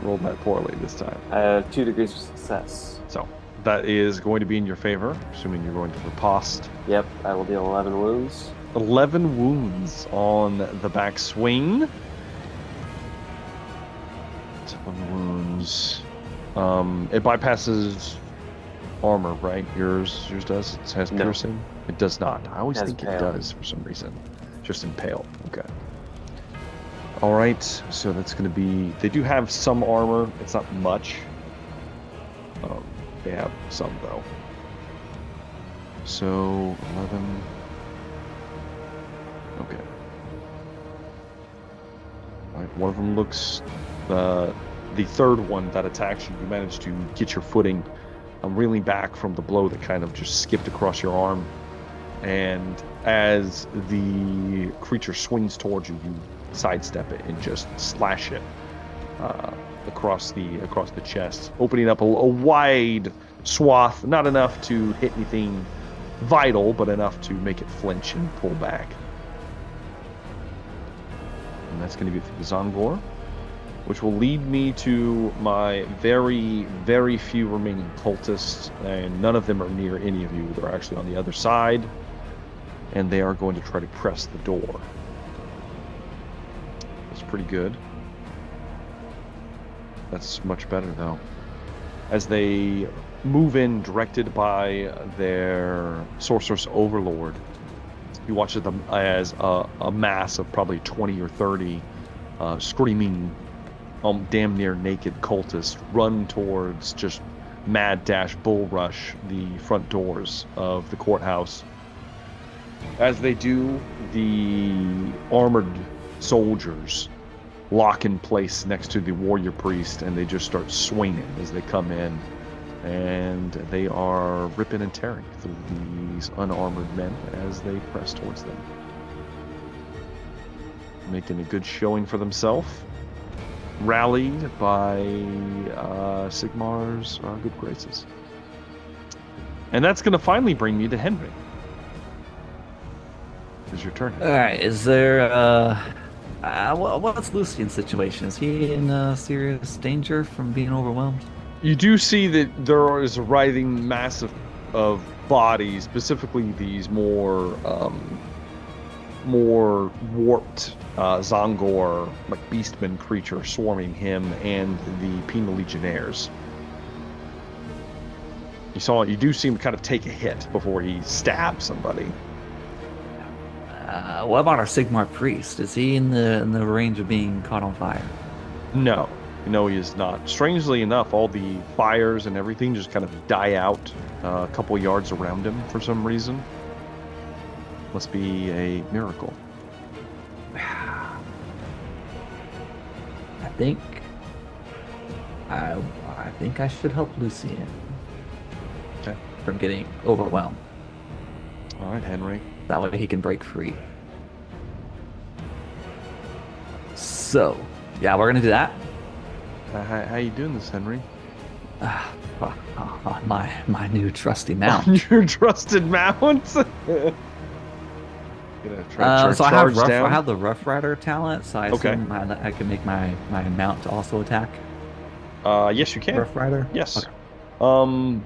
rolled that poorly this time. I have 2 degrees of success. So that is going to be in your favor, assuming you're going to riposte. Yep, I will deal 11 wounds. 11 wounds on the back swing. 11 wounds. It bypasses armor, right? Yours does? It has No. piercing? It does not. I always Has think impale. it does for some reason. Just impale. Okay. All right. So that's going to be... They do have some armor. It's not much. They have some, though. So 11. Okay. All right. One of them looks. The third one that attacks you, you manage to get your footing. I'm reeling back from the blow that kind of just skipped across your arm. And as the creature swings towards you, you sidestep it and just slash it across the chest, opening up a wide swath, not enough to hit anything vital, but enough to make it flinch and pull back. And that's going to be for the Zongor, which will lead me to my very, very few remaining cultists, and none of them are near any of you. They're actually on the other side, and they are going to try to press the door. That's pretty good. That's much better, though. As they move in, directed by their sorceress overlord, you watch them as a mass of probably 20 or 30 screaming, damn near naked cultists run towards, just mad dash bull rush the front doors of the courthouse. As they do, the armored soldiers lock in place next to the warrior priest, and they just start swinging as they come in, and they are ripping and tearing through these unarmored men as they press towards them, making a good showing for themselves, rallied by Sigmar's good graces. And that's going to finally bring me to Henry. It's your turn. All right. Is there what's Lucian's situation? Is he in serious danger from being overwhelmed? You do see that there is a writhing mass of bodies, specifically these more warped Zongor, like beastman creature, swarming him and the penal legionnaires. You do see him kind of take a hit before he stabs somebody. What about our Sigmar priest? Is he in the range of being caught on fire? No, he is not. Strangely enough, all the fires and everything just kind of die out a couple yards around him for some reason. Must be a miracle. I think I should help Lucian. Okay. From getting overwhelmed. All right, Henry. That way he can break free. So, yeah, we're gonna do that. How you doing this, Henry? My new trusty mount. Your trusted mount. So I have the Rough Rider talent, so I assume Okay. I can make my mount to also attack. Yes, you can. Rough Rider. Yes. Okay.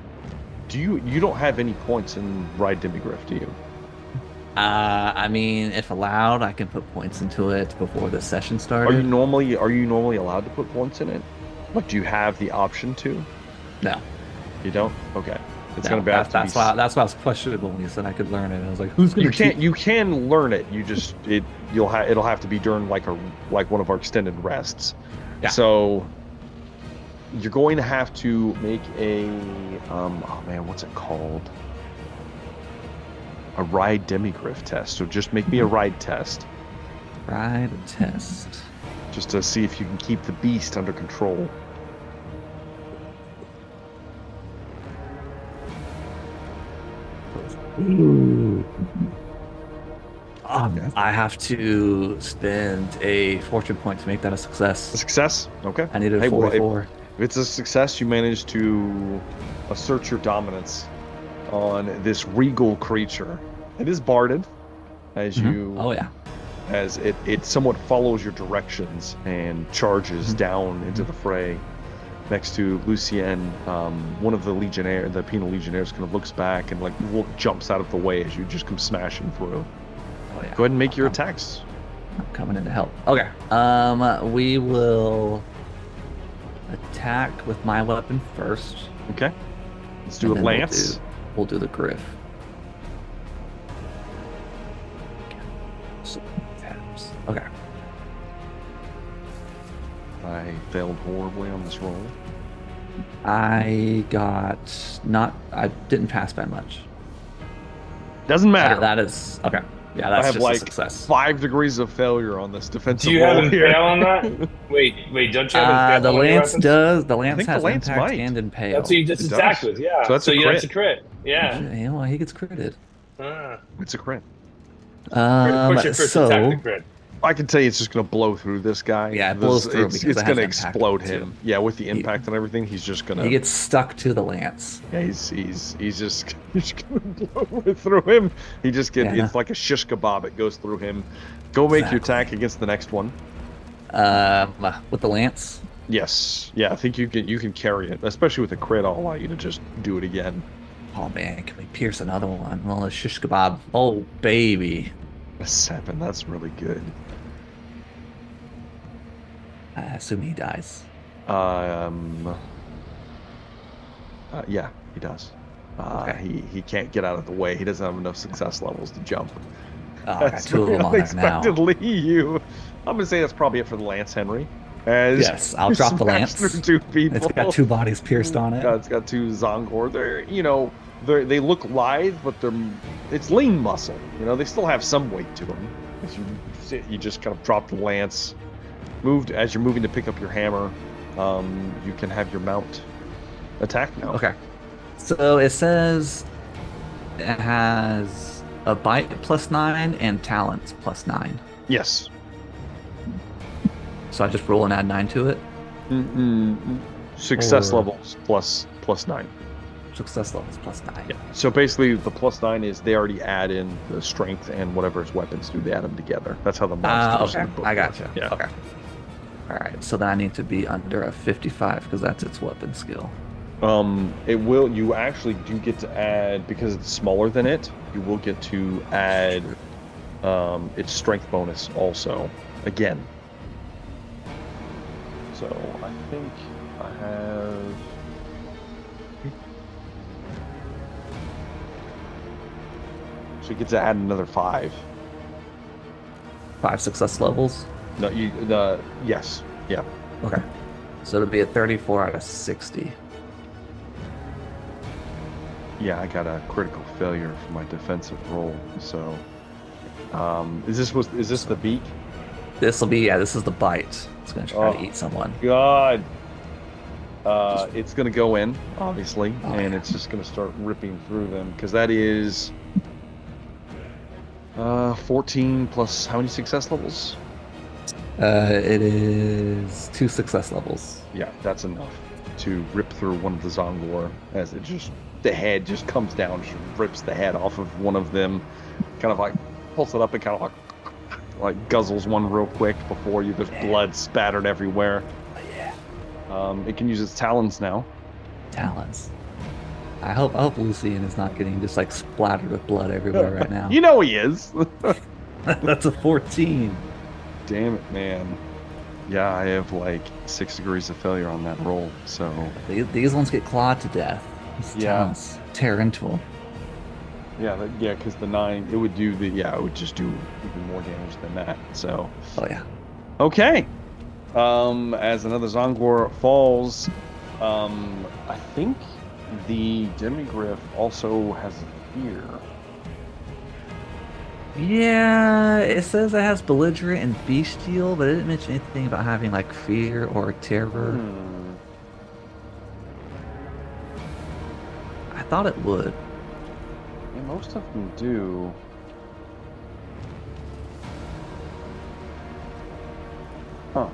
Do you don't have any points in Ride Demigryph, do you? I mean, if allowed, I can put points into it before the session started. Are you normally allowed to put points in it? Like, do you have the option to? No. You don't? Okay. It's No, gonna be that's why I was questionable when you said I could learn it. I was like, who's gonna? You can learn it. You just it'll have to be during like one of our extended rests. Yeah. So you're going to have to make a what's it called? A ride demigryph test. So just make me a ride test. Ride test. Just to see if you can keep the beast under control. Ooh. I have to spend a fortune point to make that a success. A success? Okay. I needed a 44. If it's a success, you manage to assert your dominance on this regal creature. It is barded, as you. Oh yeah. As it somewhat follows your directions and charges down into the fray. Next to Lucien, one of the penal legionnaires kind of looks back and jumps out of the way as you just come smashing through. Oh yeah. Go ahead and make your attacks. I'm coming in to help. Okay. We will attack with my weapon first. Okay. Let's do a and then lance. We'll do the griff. Okay. I failed horribly on this roll. I didn't pass by much. Doesn't matter. That is okay. Yeah, I that's have just like a success. 5 degrees of failure on this defensive Do you roll have here. impale on that? Wait, don't you have impale The on your lance weapons? does. The lance think the has lance impact might. and impale. That's what you just It attacked does. with, yeah. So that's a that's crit. a crit. Yeah. Yeah, well, he gets critted. It's a crit. What's your first attack to crit? I can tell you it's just going to blow through this guy. Yeah, it blows through because it's it has going to impact explode too. him. Yeah, with the impact and everything, he's just going to... He gets stuck to the lance. Yeah, he's just going to blow right through him. He just gets... Yeah. It's like a shish kebab. It goes through him. Go make your attack against the next one. With the lance? Yes. Yeah, I think you can carry it. Especially with a crit, I'll allow you to just do it again. Oh, man, can we pierce another one? Well, a shish kebab. Oh, baby. A 7, that's really good. I assume he dies. Yeah, he does. Okay. He can't get out of the way. He doesn't have enough success levels to jump. Oh, I got 2 of them on it now. Unexpectedly, I'm gonna say that's probably it for the lance, Henry. Yes, I'll drop the lance. Through 2 people. It's got 2 bodies pierced on it. It's got 2 Zongor. They look lithe, but it's lean muscle. They still have some weight to them. As you just kind of drop the lance. As you're moving to pick up your hammer, you can have your mount attack now. Okay. So it says it has a bite +9 and talents +9. Yes. So I just roll and add 9 to it? Success levels +9. Success levels +9. Yeah. So basically, the +9 is they already add in the strength and whatever his weapons do. They add them together. That's how the monsters. Okay. in the book I work. gotcha. Yeah. Okay. All right. So then I need to be under a 55 because that's its weapon skill. You actually do get to add, because it's smaller than it, you will get to add its strength bonus also again. So I think I have. So you get to add another 5. 5 success levels? No, yes. Yeah. Okay. So it'll be a 34 out of 60. Yeah, I got a critical failure for my defensive roll. So, is this the beak? This is the bite. It's gonna try to eat someone. God. It's gonna go in, obviously, and yeah. it's just gonna start ripping through them because that is 14 plus how many success levels? It is 2 success levels. Yeah, that's enough to rip through one of the Zongor as the head just comes down, just rips the head off of one of them, kind of like pulls it up and kind of like guzzles one real quick before you. There's blood spattered everywhere. It can use its talons now. Talons. I hope Lucian is not getting just like splattered with blood everywhere right now. You know he is. That's a 14. Damn it, man. Yeah, I have like 6 degrees of failure on that roll, so... These ones get clawed to death. These talons tear into them. Yeah, because the 9, it would just do even more damage than that, so... Oh, yeah. Okay. As another Zongor falls, I think the Demigryph also has fear. Yeah, it says it has belligerent and bestial, but it didn't mention anything about having like fear or terror. I thought it would. Yeah, most of them do. Huh.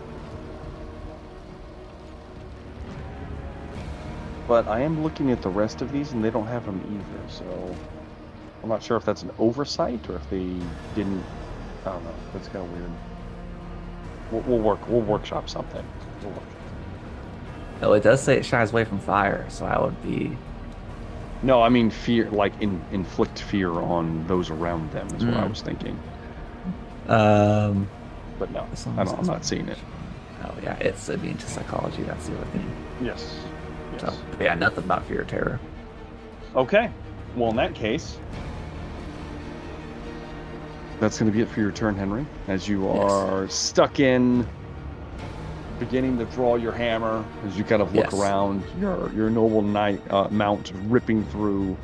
But I am looking at the rest of these, and they don't have them either, so... I'm not sure if that's an oversight, or if they didn't... I don't know. That's kind of weird. We'll workshop something. Oh, it does say it shies away from fire, so I would be... No, I mean fear, like inflict fear on those around them is what I was thinking. But no, I'm not seeing it. Oh yeah, it's immune to psychology. That's the other thing. Yes. So, yeah, nothing about fear or terror. Okay. Well, in that case, that's going to be it for your turn, Henry. As you are stuck in, beginning to draw your hammer, as you kind of look around your noble knight mount ripping through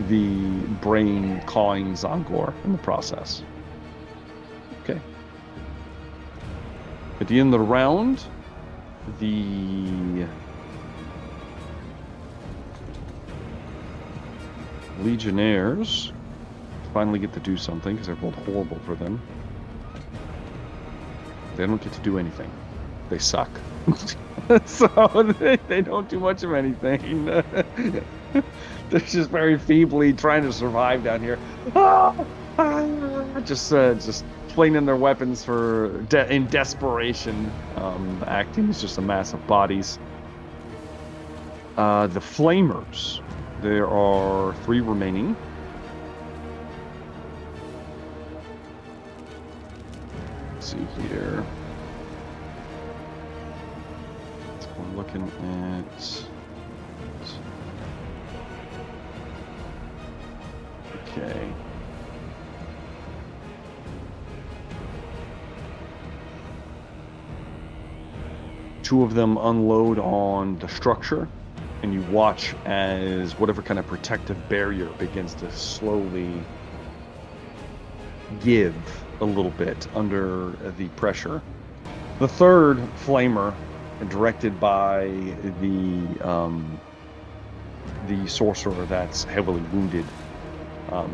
the brain clawing Zongor in the process. Okay. At the end of the round, the Legionnaires finally get to do something because I rolled horrible for them. They don't get to do anything. They suck. So they don't do much of anything. They're just very feebly trying to survive down here. Just flinging their weapons in desperation. Acting as just a mass of bodies. The Flamers. There are 3 remaining. Let's see here. We're looking at... Okay. Two of them unload on the structure, and you watch as whatever kind of protective barrier begins to slowly give a little bit under the pressure. The third flamer, directed by the sorcerer that's heavily wounded,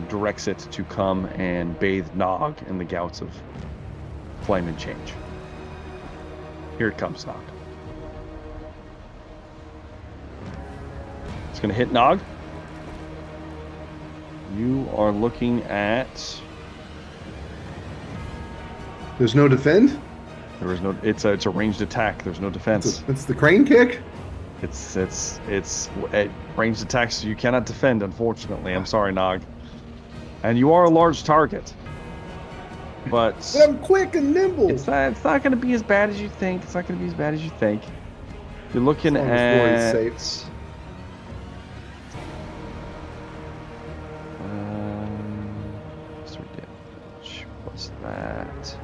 directs it to come and bathe Nog in the gouts of flame and change. Here it comes, Nog. It's going to hit Nog. You are looking at... There's no defend? There is no... It's a ranged attack. There's no defense. It's the crane kick? It's ranged attacks. You cannot defend, unfortunately. I'm sorry, Nog. And you are a large target. But I'm quick and nimble. It's not going to be as bad as you think. It's not going to be as bad as you think. You're looking at... Safe. What's that?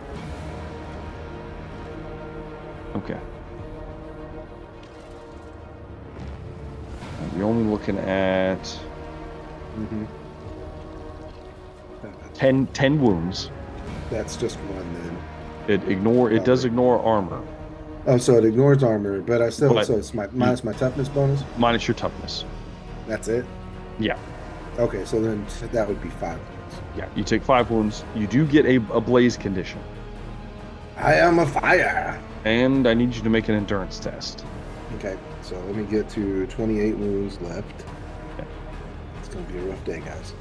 Okay. You're only looking at 10 wounds. That's just one then. It does ignore armor. Oh, so it ignores armor, but I still so it's minus my toughness bonus? Minus your toughness. That's it? Yeah. Okay, so then that would be 5 wounds. Yeah, you take 5 wounds. You do get a blaze condition. I am a fire. And I need you to make an endurance test. Okay, so let me get to 28 wounds left. Okay. It's going to be a rough day, guys.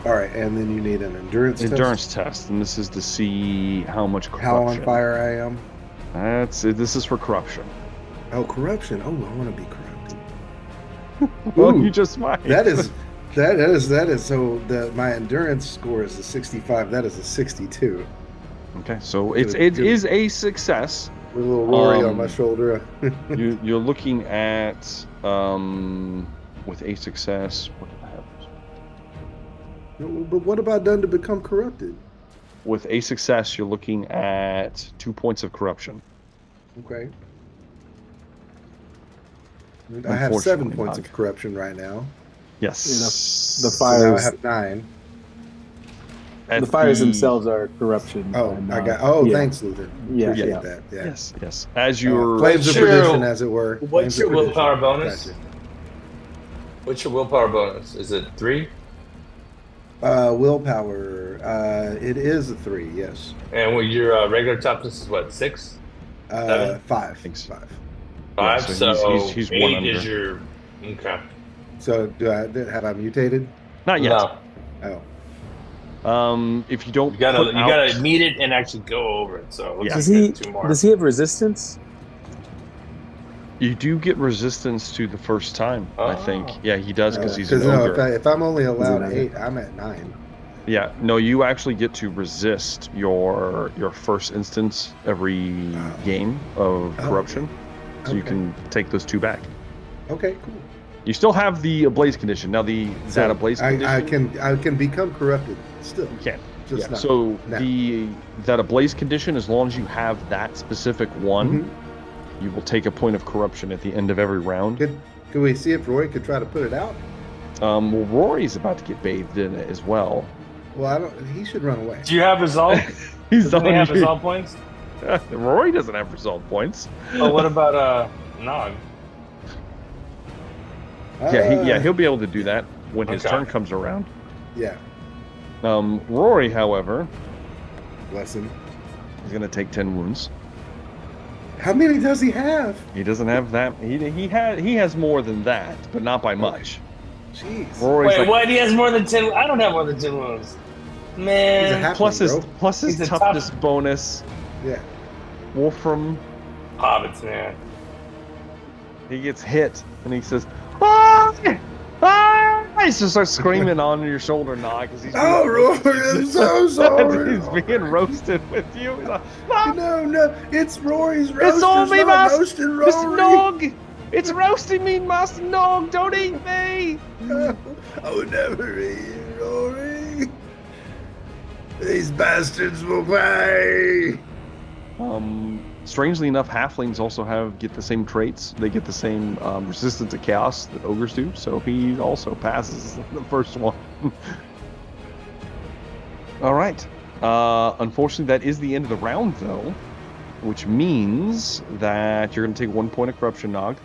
All right, and then you need an endurance test, and this is to see how much corruption. How on fire I am. This is for corruption. Oh, corruption. Oh, I want to be corrupted. Well, you just might. That is. So my endurance score is a 65. That is a 62. Okay, so it is a success. With a little Rory on my shoulder. You're looking at with a success. What did I have? But what have I done to become corrupted? With a success, you're looking at 2 points of corruption. Okay. I have 7 points of corruption right now. Yes. The fires. So now I have 9. The fires themselves are corruption. Oh, and, thanks, Luther. Yeah, Appreciate that. Yeah. Yes. As your flames of perdition, as it were. What's your willpower bonus? Gotcha. What's your willpower bonus? Is it 3? Willpower. It is a 3. Yes. And your regular toughness is what? 6? 7? 5. Thanks. 5. 5. Yeah, so he's 8 one under. is your okay. So have I mutated? Not yet. No. Oh. If you don't, You gotta meet it and actually go over it. So let's Does get 2 more. he have resistance? You do get resistance to the first time. I think. Yeah, he does because he's an no, ogre. if I'm only allowed 8, I'm at 9. Yeah, no, you actually get to resist your first instance every game of corruption, so you can take those 2 back. Okay, cool. You still have the ablaze condition. Now that ablaze condition, I can become corrupted still. you can. Just not so now. that ablaze condition, as long as you have that specific one, you will take a point of corruption at the end of every round. Could we see if Roy could try to put it out? Well, Rory's about to get bathed in it as well. Well, I don't. He should run away. Do you have resolve? Doesn't he have resolve points? Rory doesn't have resolve points. Oh, what about Nog? He'll be able to do that when his turn comes around. Yeah. Rory, however, Bless him. is going to take 10 wounds. How many does he have? He doesn't have that. He has more than that, but not by much. Jeez. Rory's Wait, what? He has more than 10. I don't have more than 10 wounds. Man. plus his He's a toughness bonus. Yeah. Wolfram. Hobbits, man. He gets hit and he says, "Ah! Ah!" He just starts screaming on your shoulder, Nog, because he's Rory, I'm so sorry. he's being roasted with you. He's like, "Ah, No, it's Rory's roast. it's all me, Master roasting Rory. Mr. Nog. It's roasting me, Master Nog. Don't eat me." I would never eat you, Rory. These bastards will pay. Strangely enough, halflings also get the same traits. They get the same resistance to chaos that ogres do, so he also passes the first one. All right. Unfortunately, that is the end of the round, though, which means that you're going to take 1 point of corruption, Nog.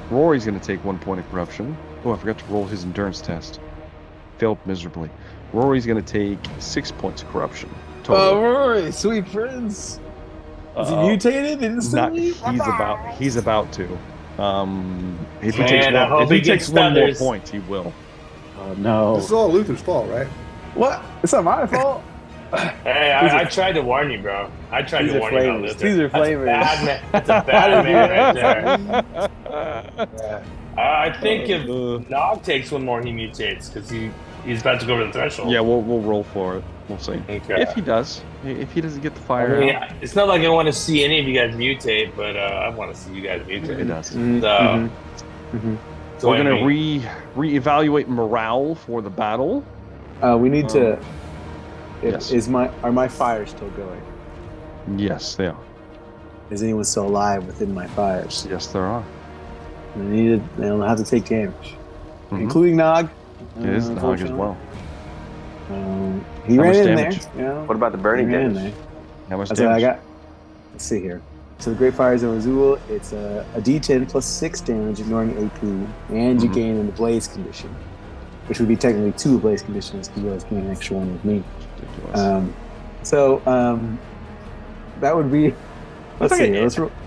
Rory's going to take 1 point of corruption. Oh, I forgot to roll his endurance test. Failed miserably. Rory's going to take 6 points of corruption. Oh, Rory, sweet prince. Is he mutated instantly? He's about to. If he takes one more point, he will. Oh no! This is all Luther's fault, right? What? It's not my fault. Hey, I tried to warn you, bro. I tried to warn you about Luther. These are flavors. That's a bad man right there. I think if Nog takes one more, he mutates because he's about to go over the threshold. Yeah, we'll roll for it. We'll see. Okay. If he does. If he doesn't get the fire. It's not like I want to see any of you guys mutate, but I want to see you guys mutate. It does. So we're going to reevaluate morale for the battle. We need to. Yes. Are my fires still going? Yes, they are. Is anyone still alive within my fires? Yes, there are. They'll have to take damage, including Nog. It is Nog as well. He ran in damage? there. You know? What about the burning damage? How much That's damage? what I got. Let's see here. So the Great Fires of Azul, it's a D10 plus 6 damage, ignoring AP, and you gain in the Blaze condition, which would be technically 2 Blaze conditions because you always gain an extra one with me. That would be. Let's see.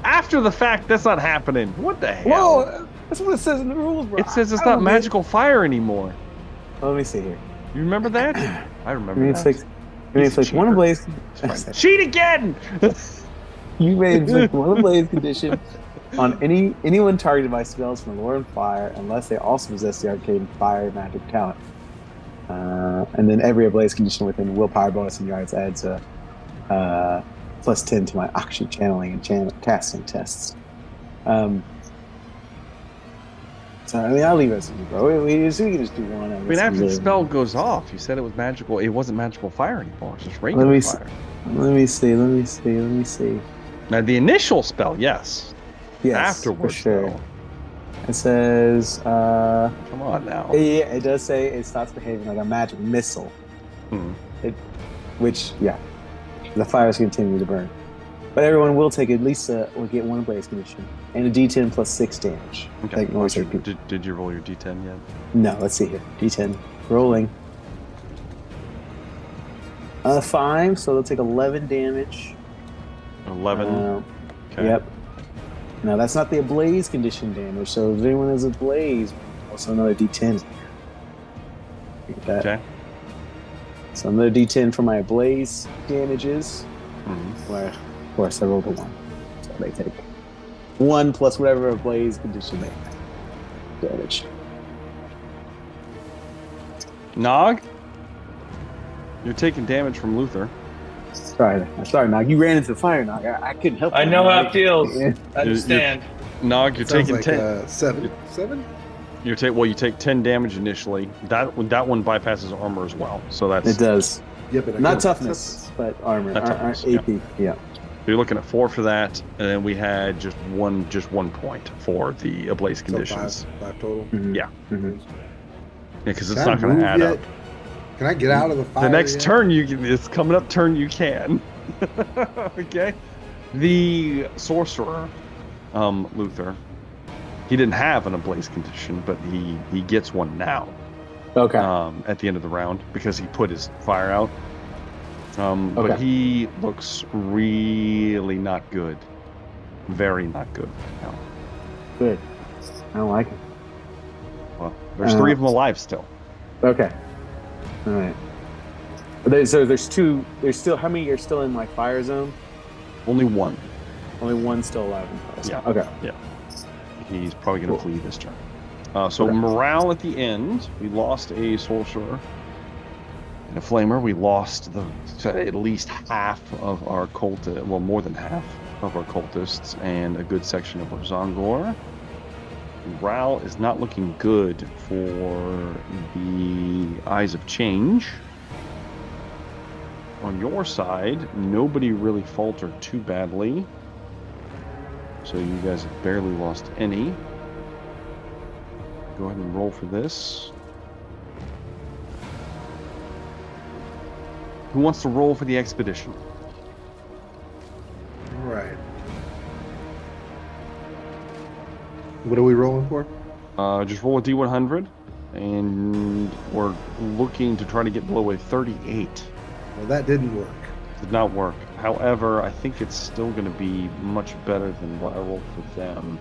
After the fact, that's not happening. What the hell? Whoa, that's what it says in the rules, bro. It says it's not magical fire anymore. Let me see here. You remember that? I remember that. You may inflict one Blaze. Cheat again! You may inflict one Blaze condition on anyone targeted by spells from Lore and Fire, unless they also possess the arcane fire magic talent. And then every Blaze condition within willpower bonus in yards adds a plus 10 to my Akshi channeling and casting tests. So I'll leave it to you, bro. We can just do one. After the spell goes off, you said it was magical. It wasn't magical fire anymore. It's just regular fire. Let me see. Now the initial spell, yes. Yes, afterwards, for sure. though. It says. Come on now. Yeah, it does say it stops behaving like a magic missile. The fires continue to burn. But everyone will take at least will get 1 Blaze condition and a D10 plus 6 damage. Okay. Did you roll your D10 yet? No, let's see here. D10 rolling. 5, so they'll take 11 damage. 11. Okay. Yep. Now that's not the ablaze condition damage. So if anyone has a blaze, also another D10. Get that. Okay. So another D10 for my ablaze damages. Where, of course, I rolled a 1. So they take 1 plus whatever ablaze condition they have. Damage. Nog? You're taking damage from Luther. Sorry, Nog. You ran into the fire, Nog. I couldn't help. I know how it feels. I understand. Nog, you're taking like 10. 7. You take 10 damage initially. That one bypasses armor as well. So that's it does. Yep, Not toughness, but armor. Not toughness, AP. Yeah. you're looking at 4 for that, and then we had just one point for the ablaze conditions. So five total. Mm-hmm. Yeah. Mm-hmm. Yeah, because it's Can I not going to move add yet? up. Can I get out of the fire? The next yet? turn, it's coming up turn, you can. Okay. The sorcerer, Luther, he didn't have an ablaze condition, but he gets one now. Okay. At the end of the round because he put his fire out. But he looks really not good. Very not good now. Good. I don't like it. Well, there's 3 of them alive still. Okay. All right. So there's 2. There's still, how many are still in like fire zone? Only 1. Only 1 still alive in fire zone. Yeah. Okay. Yeah. He's probably going to flee this turn. So morale at the end, we lost a sorcerer and a flamer. We lost at least half of our cultists, well, more than half of our cultists, and a good section of our Zongor. Morale is not looking good for the Eyes of Change. On your side, nobody really faltered too badly. So you guys have barely lost any. Go ahead and roll for this. Who wants to roll for the expedition? Right. What are we rolling for? Just roll a D100, and we're looking to try to get below a 38. Well, that didn't work. Did not work. However, I think it's still going to be much better than what I rolled for them.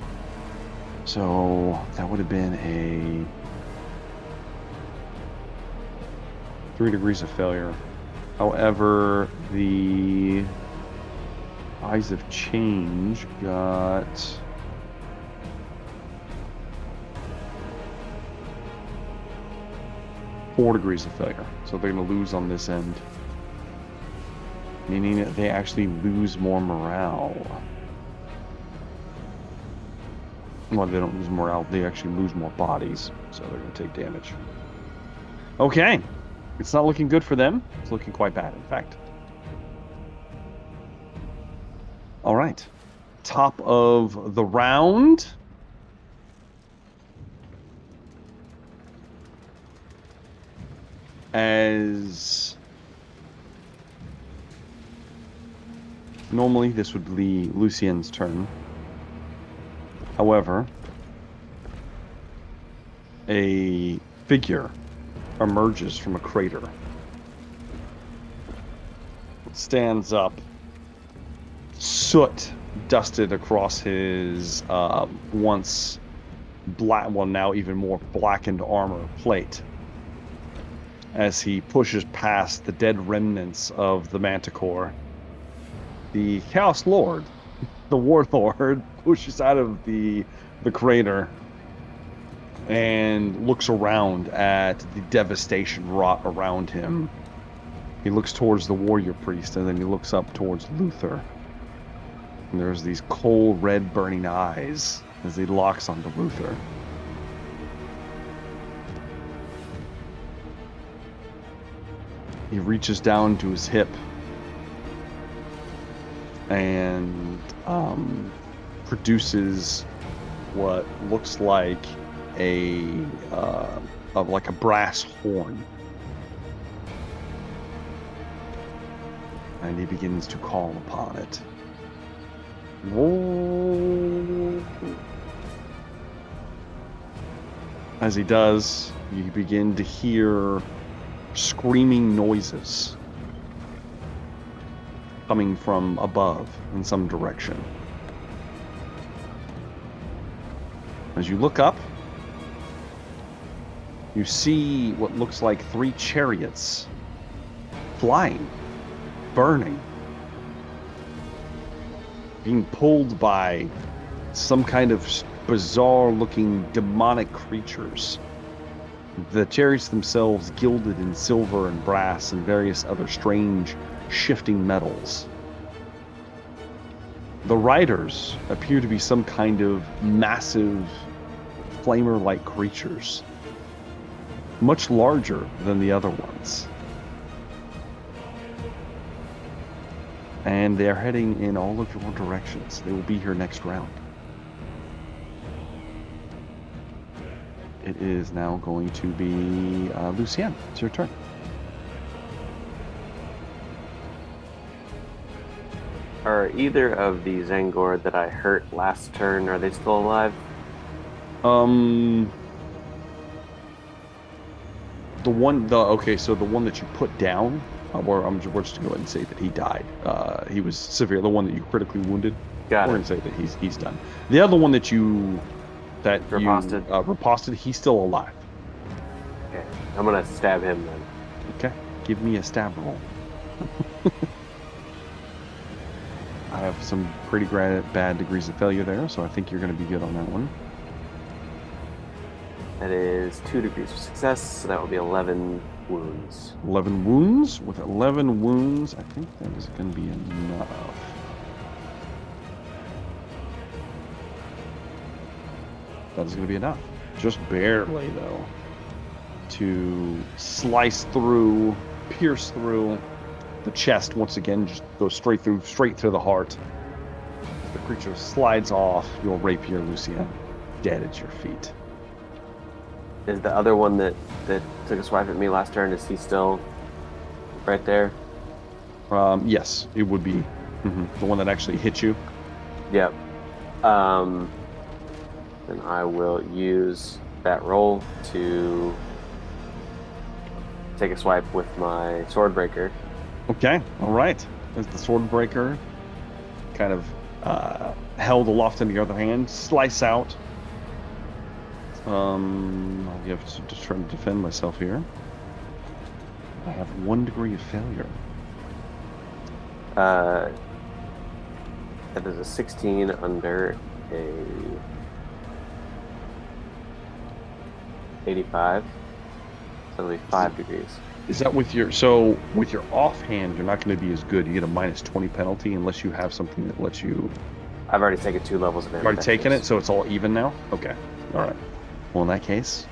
So that would have been a 3 degrees of failure. However, the Eyes of Change got four degrees of failure. So they're going to lose on this end. Meaning that they actually lose more morale. Well, they don't lose morale, they actually lose more bodies. So they're going to take damage. Okay. It's not looking good for them. It's looking quite bad, in fact. All right. Top of the round. As normally this would be Lucien's turn. However, a figure emerges from a crater. Stands up, soot dusted across his once black, well, now even more blackened armor plate, as he pushes past the dead remnants of the Manticore. The Chaos Lord, the Warlord, pushes out of the crater and looks around at the devastation wrought around him. He looks towards the warrior priest, and then he looks up towards Luther. And there's these cold red burning eyes as he locks onto Luther. He reaches down to his hip and produces what looks like a brass horn, and he begins to call upon it. As he does, you begin to hear screaming noises coming from above in some direction. As you look up, you see what looks like 3 chariots flying, burning, being pulled by some kind of bizarre-looking demonic creatures. The chariots themselves gilded in silver and brass and various other strange shifting metals. The riders appear to be some kind of massive flamer-like creatures, much larger than the other ones. And they're heading in all of your directions. They will be here next round. It is now going to be Lucienne. It's your turn. Are either of the Zangor that I hurt last turn, are they still alive? So the one that you put down, we're just gonna go ahead and say that he died. He was severe. The one that you critically wounded, we're gonna say that he's done. The other one that you riposted, he's still alive. Okay, I'm gonna stab him then. Okay, give me a stab roll. I have some pretty bad degrees of failure there, so I think you're going to be good on that one. That is 2 degrees of success, so that will be 11 wounds. 11 wounds? With 11 wounds, I think that is going to be enough. That is going to be enough. Just barely, though. To slice through, pierce through the chest once again, just go straight through the heart. The creature slides off your rapier, Lucienne, dead at your feet. Is the other one that took a swipe at me last turn, is he still right there? Yes, it would be the one that actually hit you. Yep. Then I will use that roll to take a swipe with my sword breaker. Okay, all right. As the sword breaker kind of held aloft in the other hand, slice out. I'll have to just try to defend myself here. I have 1 degree of failure. That is a 16 under a 85. So it'll be 5 degrees. Is that with your offhand? You're not going to be as good. You get a -20 penalty unless you have something that lets you. I've already taken 2 levels of damage. Already taken it, so it's all even now. Okay, all right. Well, in that case,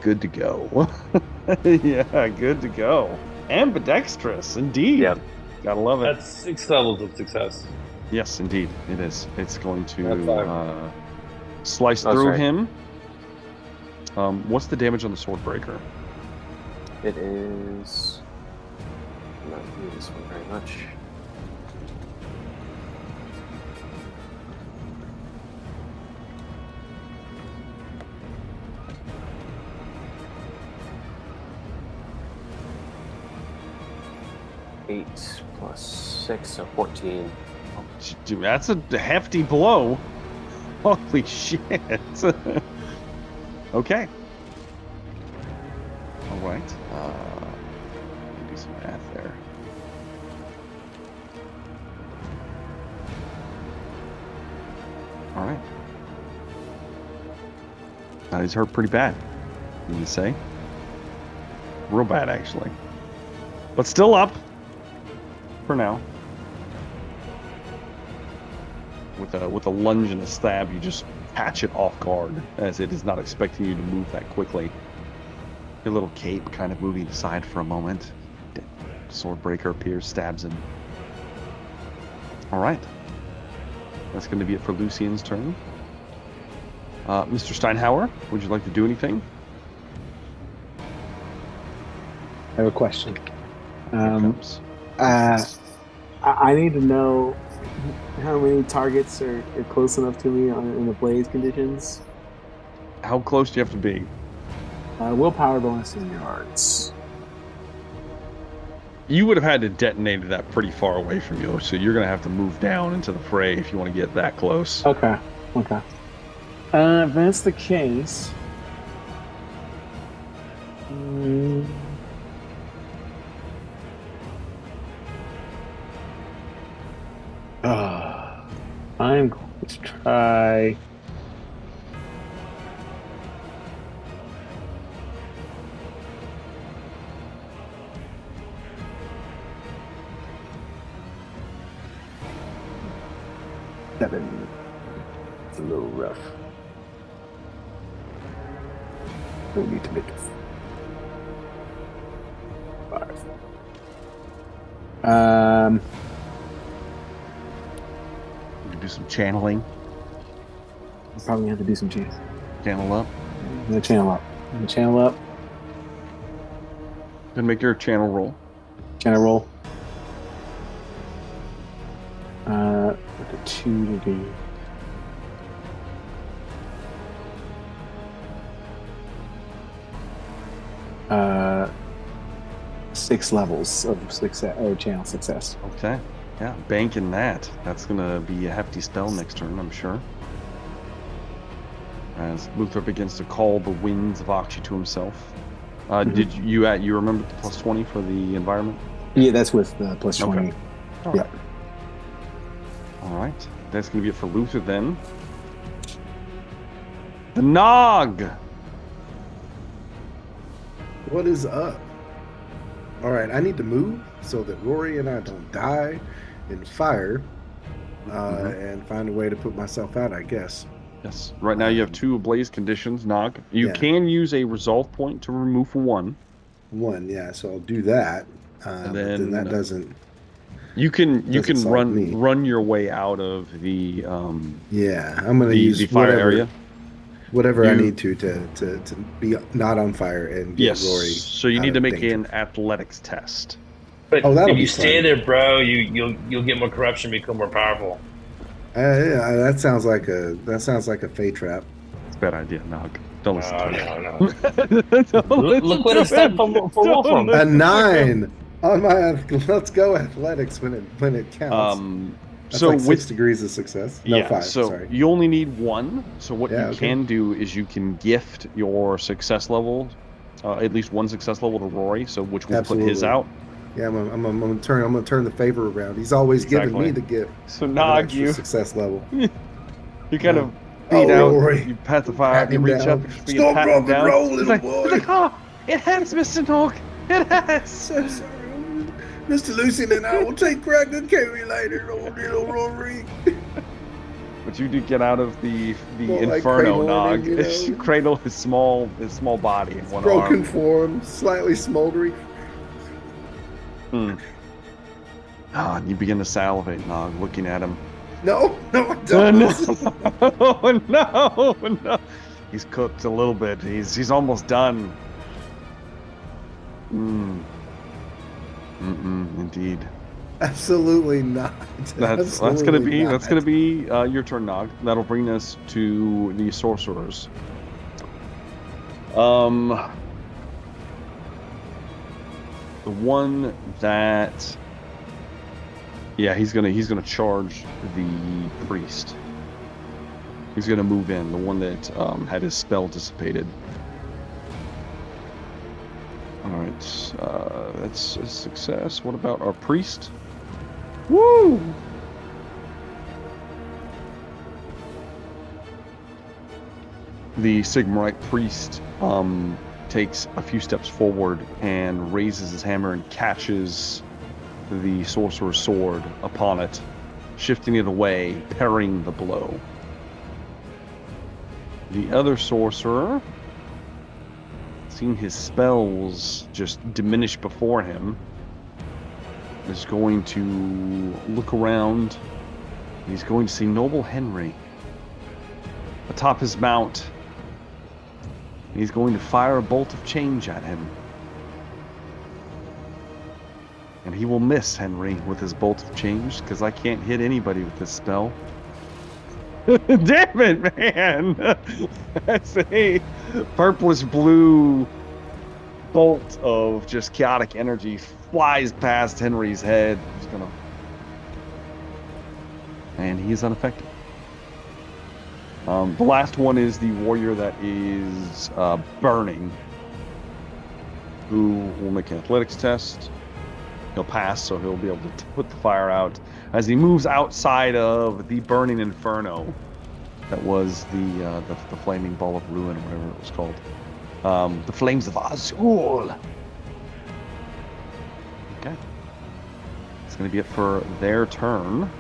good to go. Yeah, good to go. Ambidextrous, indeed. Yep. Gotta love it. That's 6 levels of success. Yes, indeed, it is. It's going to slice through him. What's the damage on the sword breaker? It is. I'm not using this one very much. Eight plus 6, so 14. Oh, dude, that's a hefty blow. Holy shit. Okay. All right. Let me do some math there. All right. Now he's hurt pretty bad. You say? Real bad, actually. But still up. For now. With a lunge and a stab, you just catch it off guard, as it is not expecting you to move that quickly. Your little cape kind of moving aside for a moment. Swordbreaker appears, stabs him. All right. That's going to be it for Lucien's turn. Mr. Steinhauer, would you like to do anything? I have a question. I need to know how many targets are close enough to me in the blaze conditions. How close do you have to be? Willpower bonus in yards. You would have had to detonate that pretty far away from you, so you're going to have to move down into the fray if you want to get that close. Okay. If that's the case... I'm going to try... Seven. It's a little rough. We need to make it 5. some channeling. I'm probably gonna have to do some chance. Channel up. I'm gonna channel up. Then make your channel roll. Channel roll. With a 2 to be. 6 levels of success or channel success. Okay. Yeah, banking that. That's gonna be a hefty spell next turn, I'm sure. As Luther begins to call the winds of Akshi to himself. Did you remember the plus 20 for the environment? Yeah, that's with the plus 20. Okay. All right. That's gonna be it for Luther then. The Nog. What is up? All right, I need to move so that Rory and I don't die in fire, and find a way to put myself out, I guess. Yes. Right now you have 2 ablaze conditions, Nog. You can use a resolve point to remove 1. Yeah. So I'll do that. And but then that doesn't. You can solve run your way out of the Yeah, I'm gonna use the fire area. Whatever I need to be not on fire and get Rory. So you need to make an athletics test. But that'll if be you stay fun. there, bro, you'll get more corruption, become more powerful. Yeah, that sounds like a fate trap. It's a bad idea, Nog. Don't listen to No. it. Look what it's done for Wolfram. A 9 on my let's go athletics when it counts. That's So like with 6 degrees of success. No, 5. So Sorry. you only need 1. So what you okay. can do is you can gift your success level, at least 1 success level to Rory. So which will put his out. Yeah, I'm gonna turn the favor around. He's always giving me the gift. So Nog, you success level. You kind of beat out. Rory. You pat the fire. You reach up. Stop, drop, and roll, little boy. He's like, oh, it has, Mr. Nog. It has. So sorry, Mr. Lucian and I will take crack and carry later, old little Rory. But you do get out of the More like inferno, cradle Nog. him, you know? Cradle his small body in one Broken arm. form, slightly smoldery. Ah, and you begin to salivate, Nog, looking at him. No, I don't. No. He's cooked a little bit. He's almost done. Indeed. Absolutely not. That's gonna be your turn, Nog. That'll bring us to the sorcerers. The one that, he's gonna charge the priest. He's gonna move in. The one that had his spell dissipated. All right, that's a success. What about our priest? Woo! The Sigmarite priest takes a few steps forward and raises his hammer and catches the sorcerer's sword upon it, shifting it away, parrying the blow. The other sorcerer, seeing his spells just diminish before him, is going to look around. He's going to see Noble Henry atop his mount. He's going to fire a bolt of change at him. And he will miss Henry with his bolt of change, because I can't hit anybody with this spell. Damn it, man! That's a purplish blue bolt of just chaotic energy flies past Henry's head. And he's unaffected. The last one is the warrior that is burning, who will make an athletics test. He'll pass, so he'll be able to put the fire out as he moves outside of the burning inferno that was the flaming ball of ruin, or whatever it was called. The flames of Azul. Okay. It's going to be it for their turn,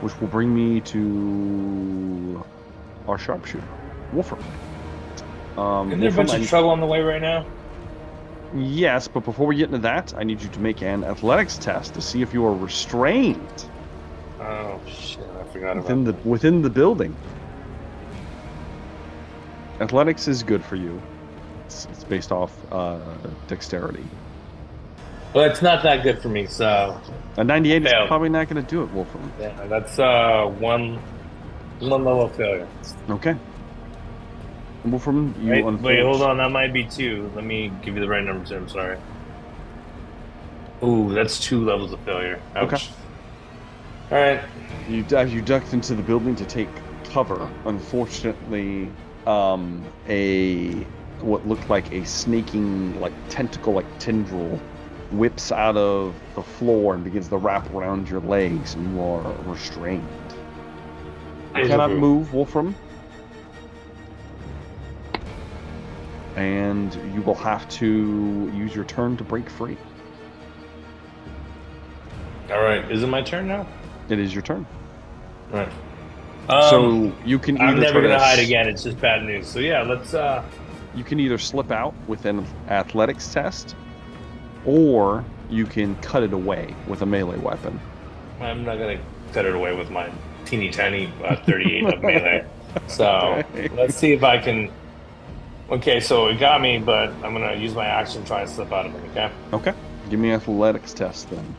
which will bring me to our sharpshooter, Wolfram. Isn't there a bunch of trouble on the way right now? Yes, but before we get into that, I need you to make an athletics test to see if you are restrained. Oh, shit. I forgot about within the building. Athletics is good for you. It's based off dexterity. Well, it's not that good for me, so A 98 is failed. probably not going to do it, Wolfram. Yeah, that's one level of failure. Okay. Wolfram, you wait, hold on. That might be 2. Let me give you the right number, too. I'm sorry. Ooh, that's 2 levels of failure. Ouch. Okay. All right. You ducked into the building to take cover. Unfortunately, what looked like a snaking, like tentacle, like tendril, whips out of the floor and begins to wrap around your legs, and you are restrained. You cannot move, Wolfram. And you will have to use your turn to break free. All right. Is it my turn now? It is your turn. All right. So you can either I'm never try going to hide again. It's just bad news. So yeah, let's... You can either slip out with an athletics test, or you can cut it away with a melee weapon. I'm not going to cut it away with my teeny tiny 38 of melee. So Okay. let's see if I can... Okay, so it got me, but I'm going to use my action to try and slip out of it, okay? Okay. Give me an athletics test then.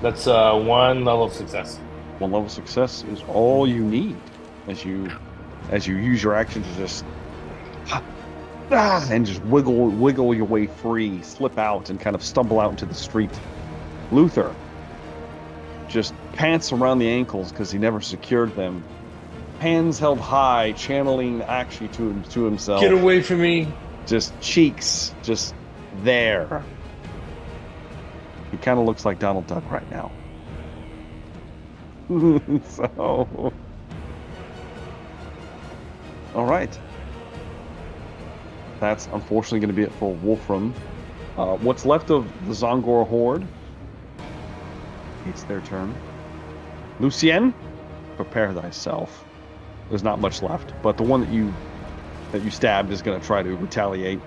That's 1 level of success. 1 level of success is all you need as you use your action to just and just wiggle your way free, slip out, and kind of stumble out into the street. Luther just pants around the ankles because he never secured them. Hands held high, channeling action to himself. Get away from me! Just cheeks, just there. He kind of looks like Donald Duck right now. So, all right. That's unfortunately going to be it for Wolfram. What's left of the Zongor horde? It's their turn. Lucien, prepare thyself. There's not much left, but the one that you stabbed is going to try to retaliate.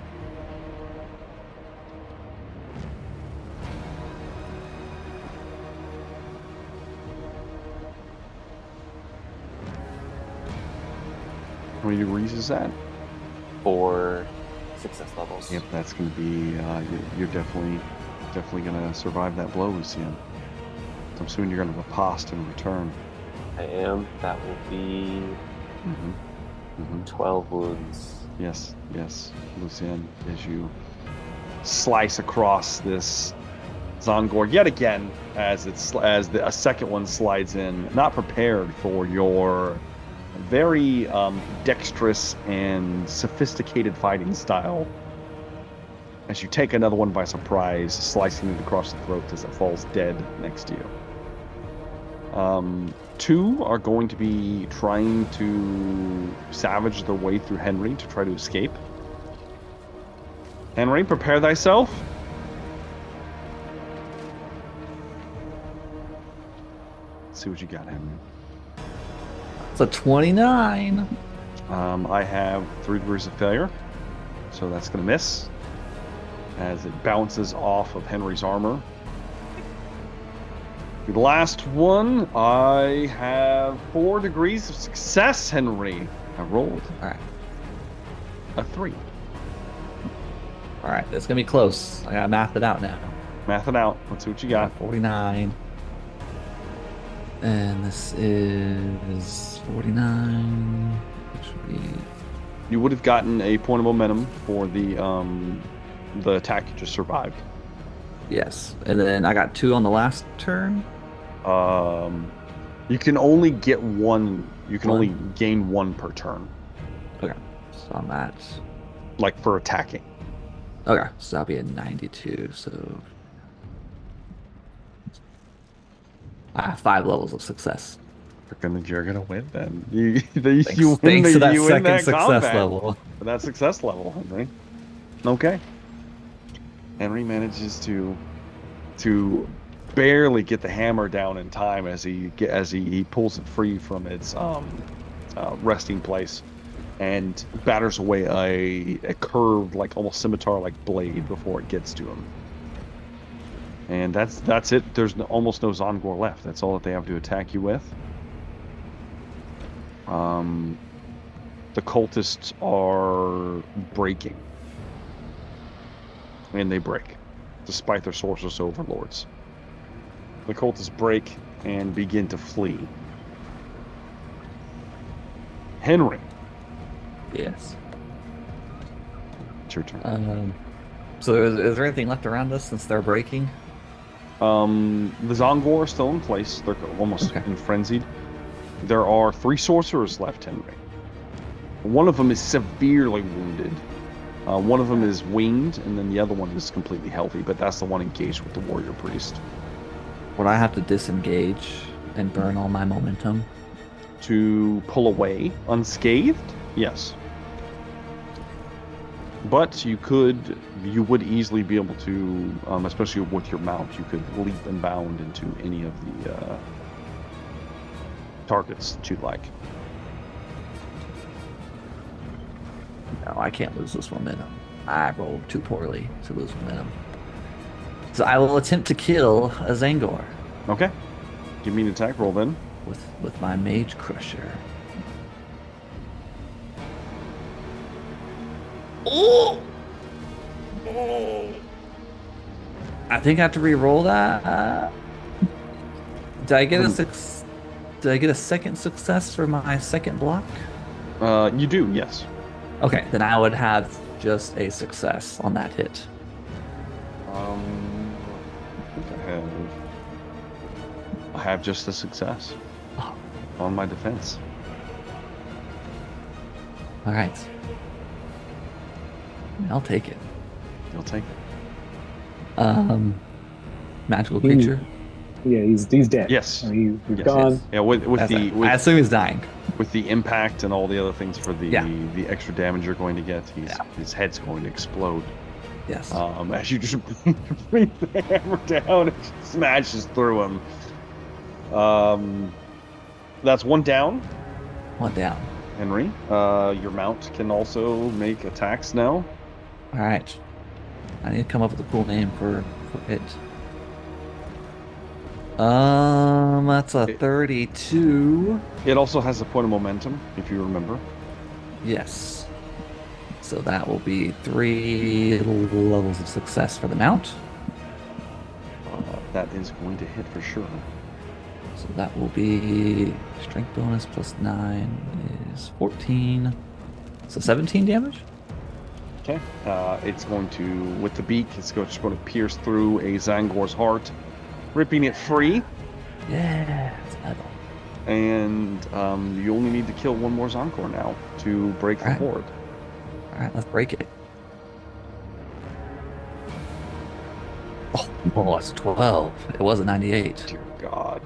How many degrees is that? 4 success levels. Yep, that's going to be. You're definitely going to survive that blow, Lucien. So I'm assuming you're going to riposte in return. I am. That will be 12 wounds. Yes, Lucien, as you slice across this Zongor yet again, as a second one slides in, not prepared for your very dexterous and sophisticated fighting style. As you take another one by surprise, slicing it across the throat as it falls dead next to you. 2 are going to be trying to savage their way through Henry to try to escape. Henry, prepare thyself. Let's see what you got, Henry. It's a 29. I have 3 degrees of failure, so that's going to miss as it bounces off of Henry's armor. The last one, I have 4 degrees of success, Henry. I rolled. All right. A 3. All right, that's gonna be close. I gotta math it out now. Math it out. Let's see what you got. 49. And this is 49. Which would be... You would have gotten a point of momentum for the attack you just survived. Yes, and then I got 2 on the last turn. You can only get 1. You can only gain 1 per turn. Okay, so I'm at... Like for attacking. Okay, so that'll be a 92, so... I have 5 levels of success. You're gonna win then. Thanks to that you second win that success combat. level. That success level, Henry. Okay. Henry manages to barely get the hammer down in time as he pulls it free from its resting place and batters away a curved, like almost scimitar-like blade before it gets to him. And that's it. There's almost no Zongor left. That's all that they have to attack you with. The cultists are breaking. And they break, despite their sorceress overlords. The cultists break and begin to flee. Henry. Yes. It's your turn. So is there anything left around us since they're breaking? The Zongor are still in place. They're almost frenzied. There are 3 sorcerers left, Henry. One of them is severely wounded. One of them is winged, and then the other one is completely healthy, but that's the one engaged with the warrior priest. Would I have to disengage and burn all my momentum? To pull away unscathed? Yes. But you would easily be able to, especially with your mount, you could leap and bound into any of the targets that you'd like. No, I can't lose this momentum. I rolled too poorly to lose momentum. So I will attempt to kill a Zangor. Okay. Give me an attack roll then. With my Mage Crusher. Oh! I think I have to re-roll that. Did I get a second success for my second block? You do, yes. Okay, then I would have just a success on that hit. I think I have just a success on my defense. All right. I'll take it. You'll take it. Magical creature. Yeah, he's dead. Yes. He's Yes. gone. Yes. Yeah, with I assume he's dying. with the impact and all the other things for the extra damage you're going to get, his head's going to explode. Yes. As you just bring the hammer down, it smashes through him. That's one down. One down. Henry, your mount can also make attacks now. All right. I need to come up with a cool name for it. That's a 32. It also has a point of momentum, if you remember. Yes. So that will be 3 levels of success for the mount. That is going to hit for sure. So that will be strength bonus plus 9 is 14. So 17 damage? Okay. It's going to, with the beak, it's just going to pierce through a Zangor's heart, ripping it free. Yeah, it's metal. And you only need to kill one more Zangor now to break the board. All right, let's break it. Oh, it's 12. It was a 98. Dear God.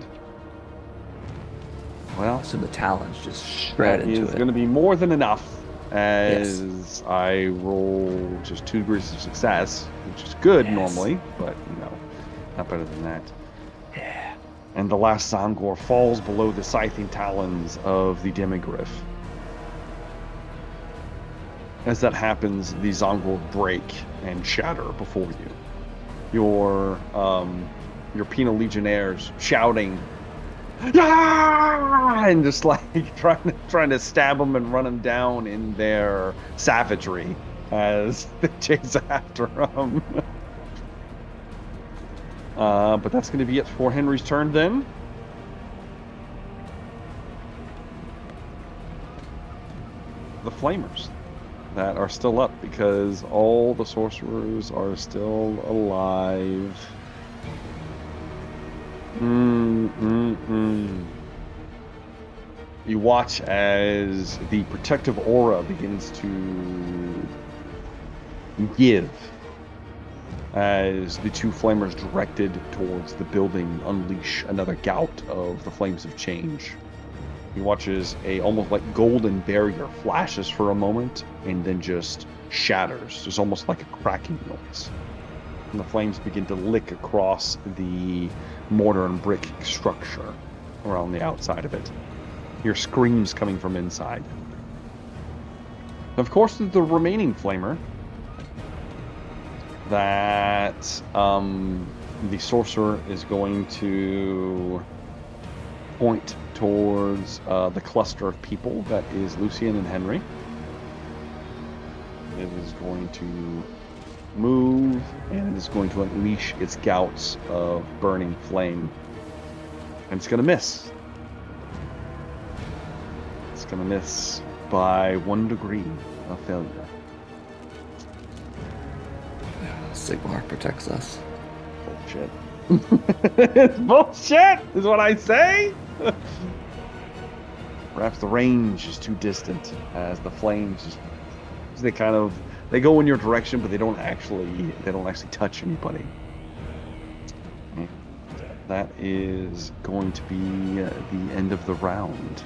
Well, So the talons just shred into it's it. going to be more than enough as I roll just 2 degrees of success, which is good normally, but not better than that. Yeah. And the last Zangor falls below the scything talons of the Demigryph. As that happens, the Zangor break and shatter before you. Your penal legionnaires shouting, "Ah!" and just like trying to stab them and run them down in their savagery as they chase after them. But that's going to be it for Henry's turn then. The Flamers that are still up because all the sorcerers are still alive. You watch as the protective aura begins to give as the 2 flamers directed towards the building unleash another gout of the flames of change. He watches a almost like golden barrier flashes for a moment and then just shatters. There's almost like a cracking noise. And the flames begin to lick across the mortar and brick structure around the outside of it. You hear screams coming from inside. Of course, the remaining flamer that the sorcerer is going to point towards the cluster of people that is Lucian and Henry. It is going to move, and it is going to unleash its gouts of burning flame. And it's going to miss. It's going to miss by 1 degree of failure. Sigmar protects us. Bullshit. It's bullshit, is what I say. Perhaps the range is too distant, as the flames just, they go in your direction, but they don't actually touch anybody. And that is going to be the end of the round.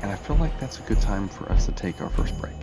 And I feel like that's a good time for us to take our first break.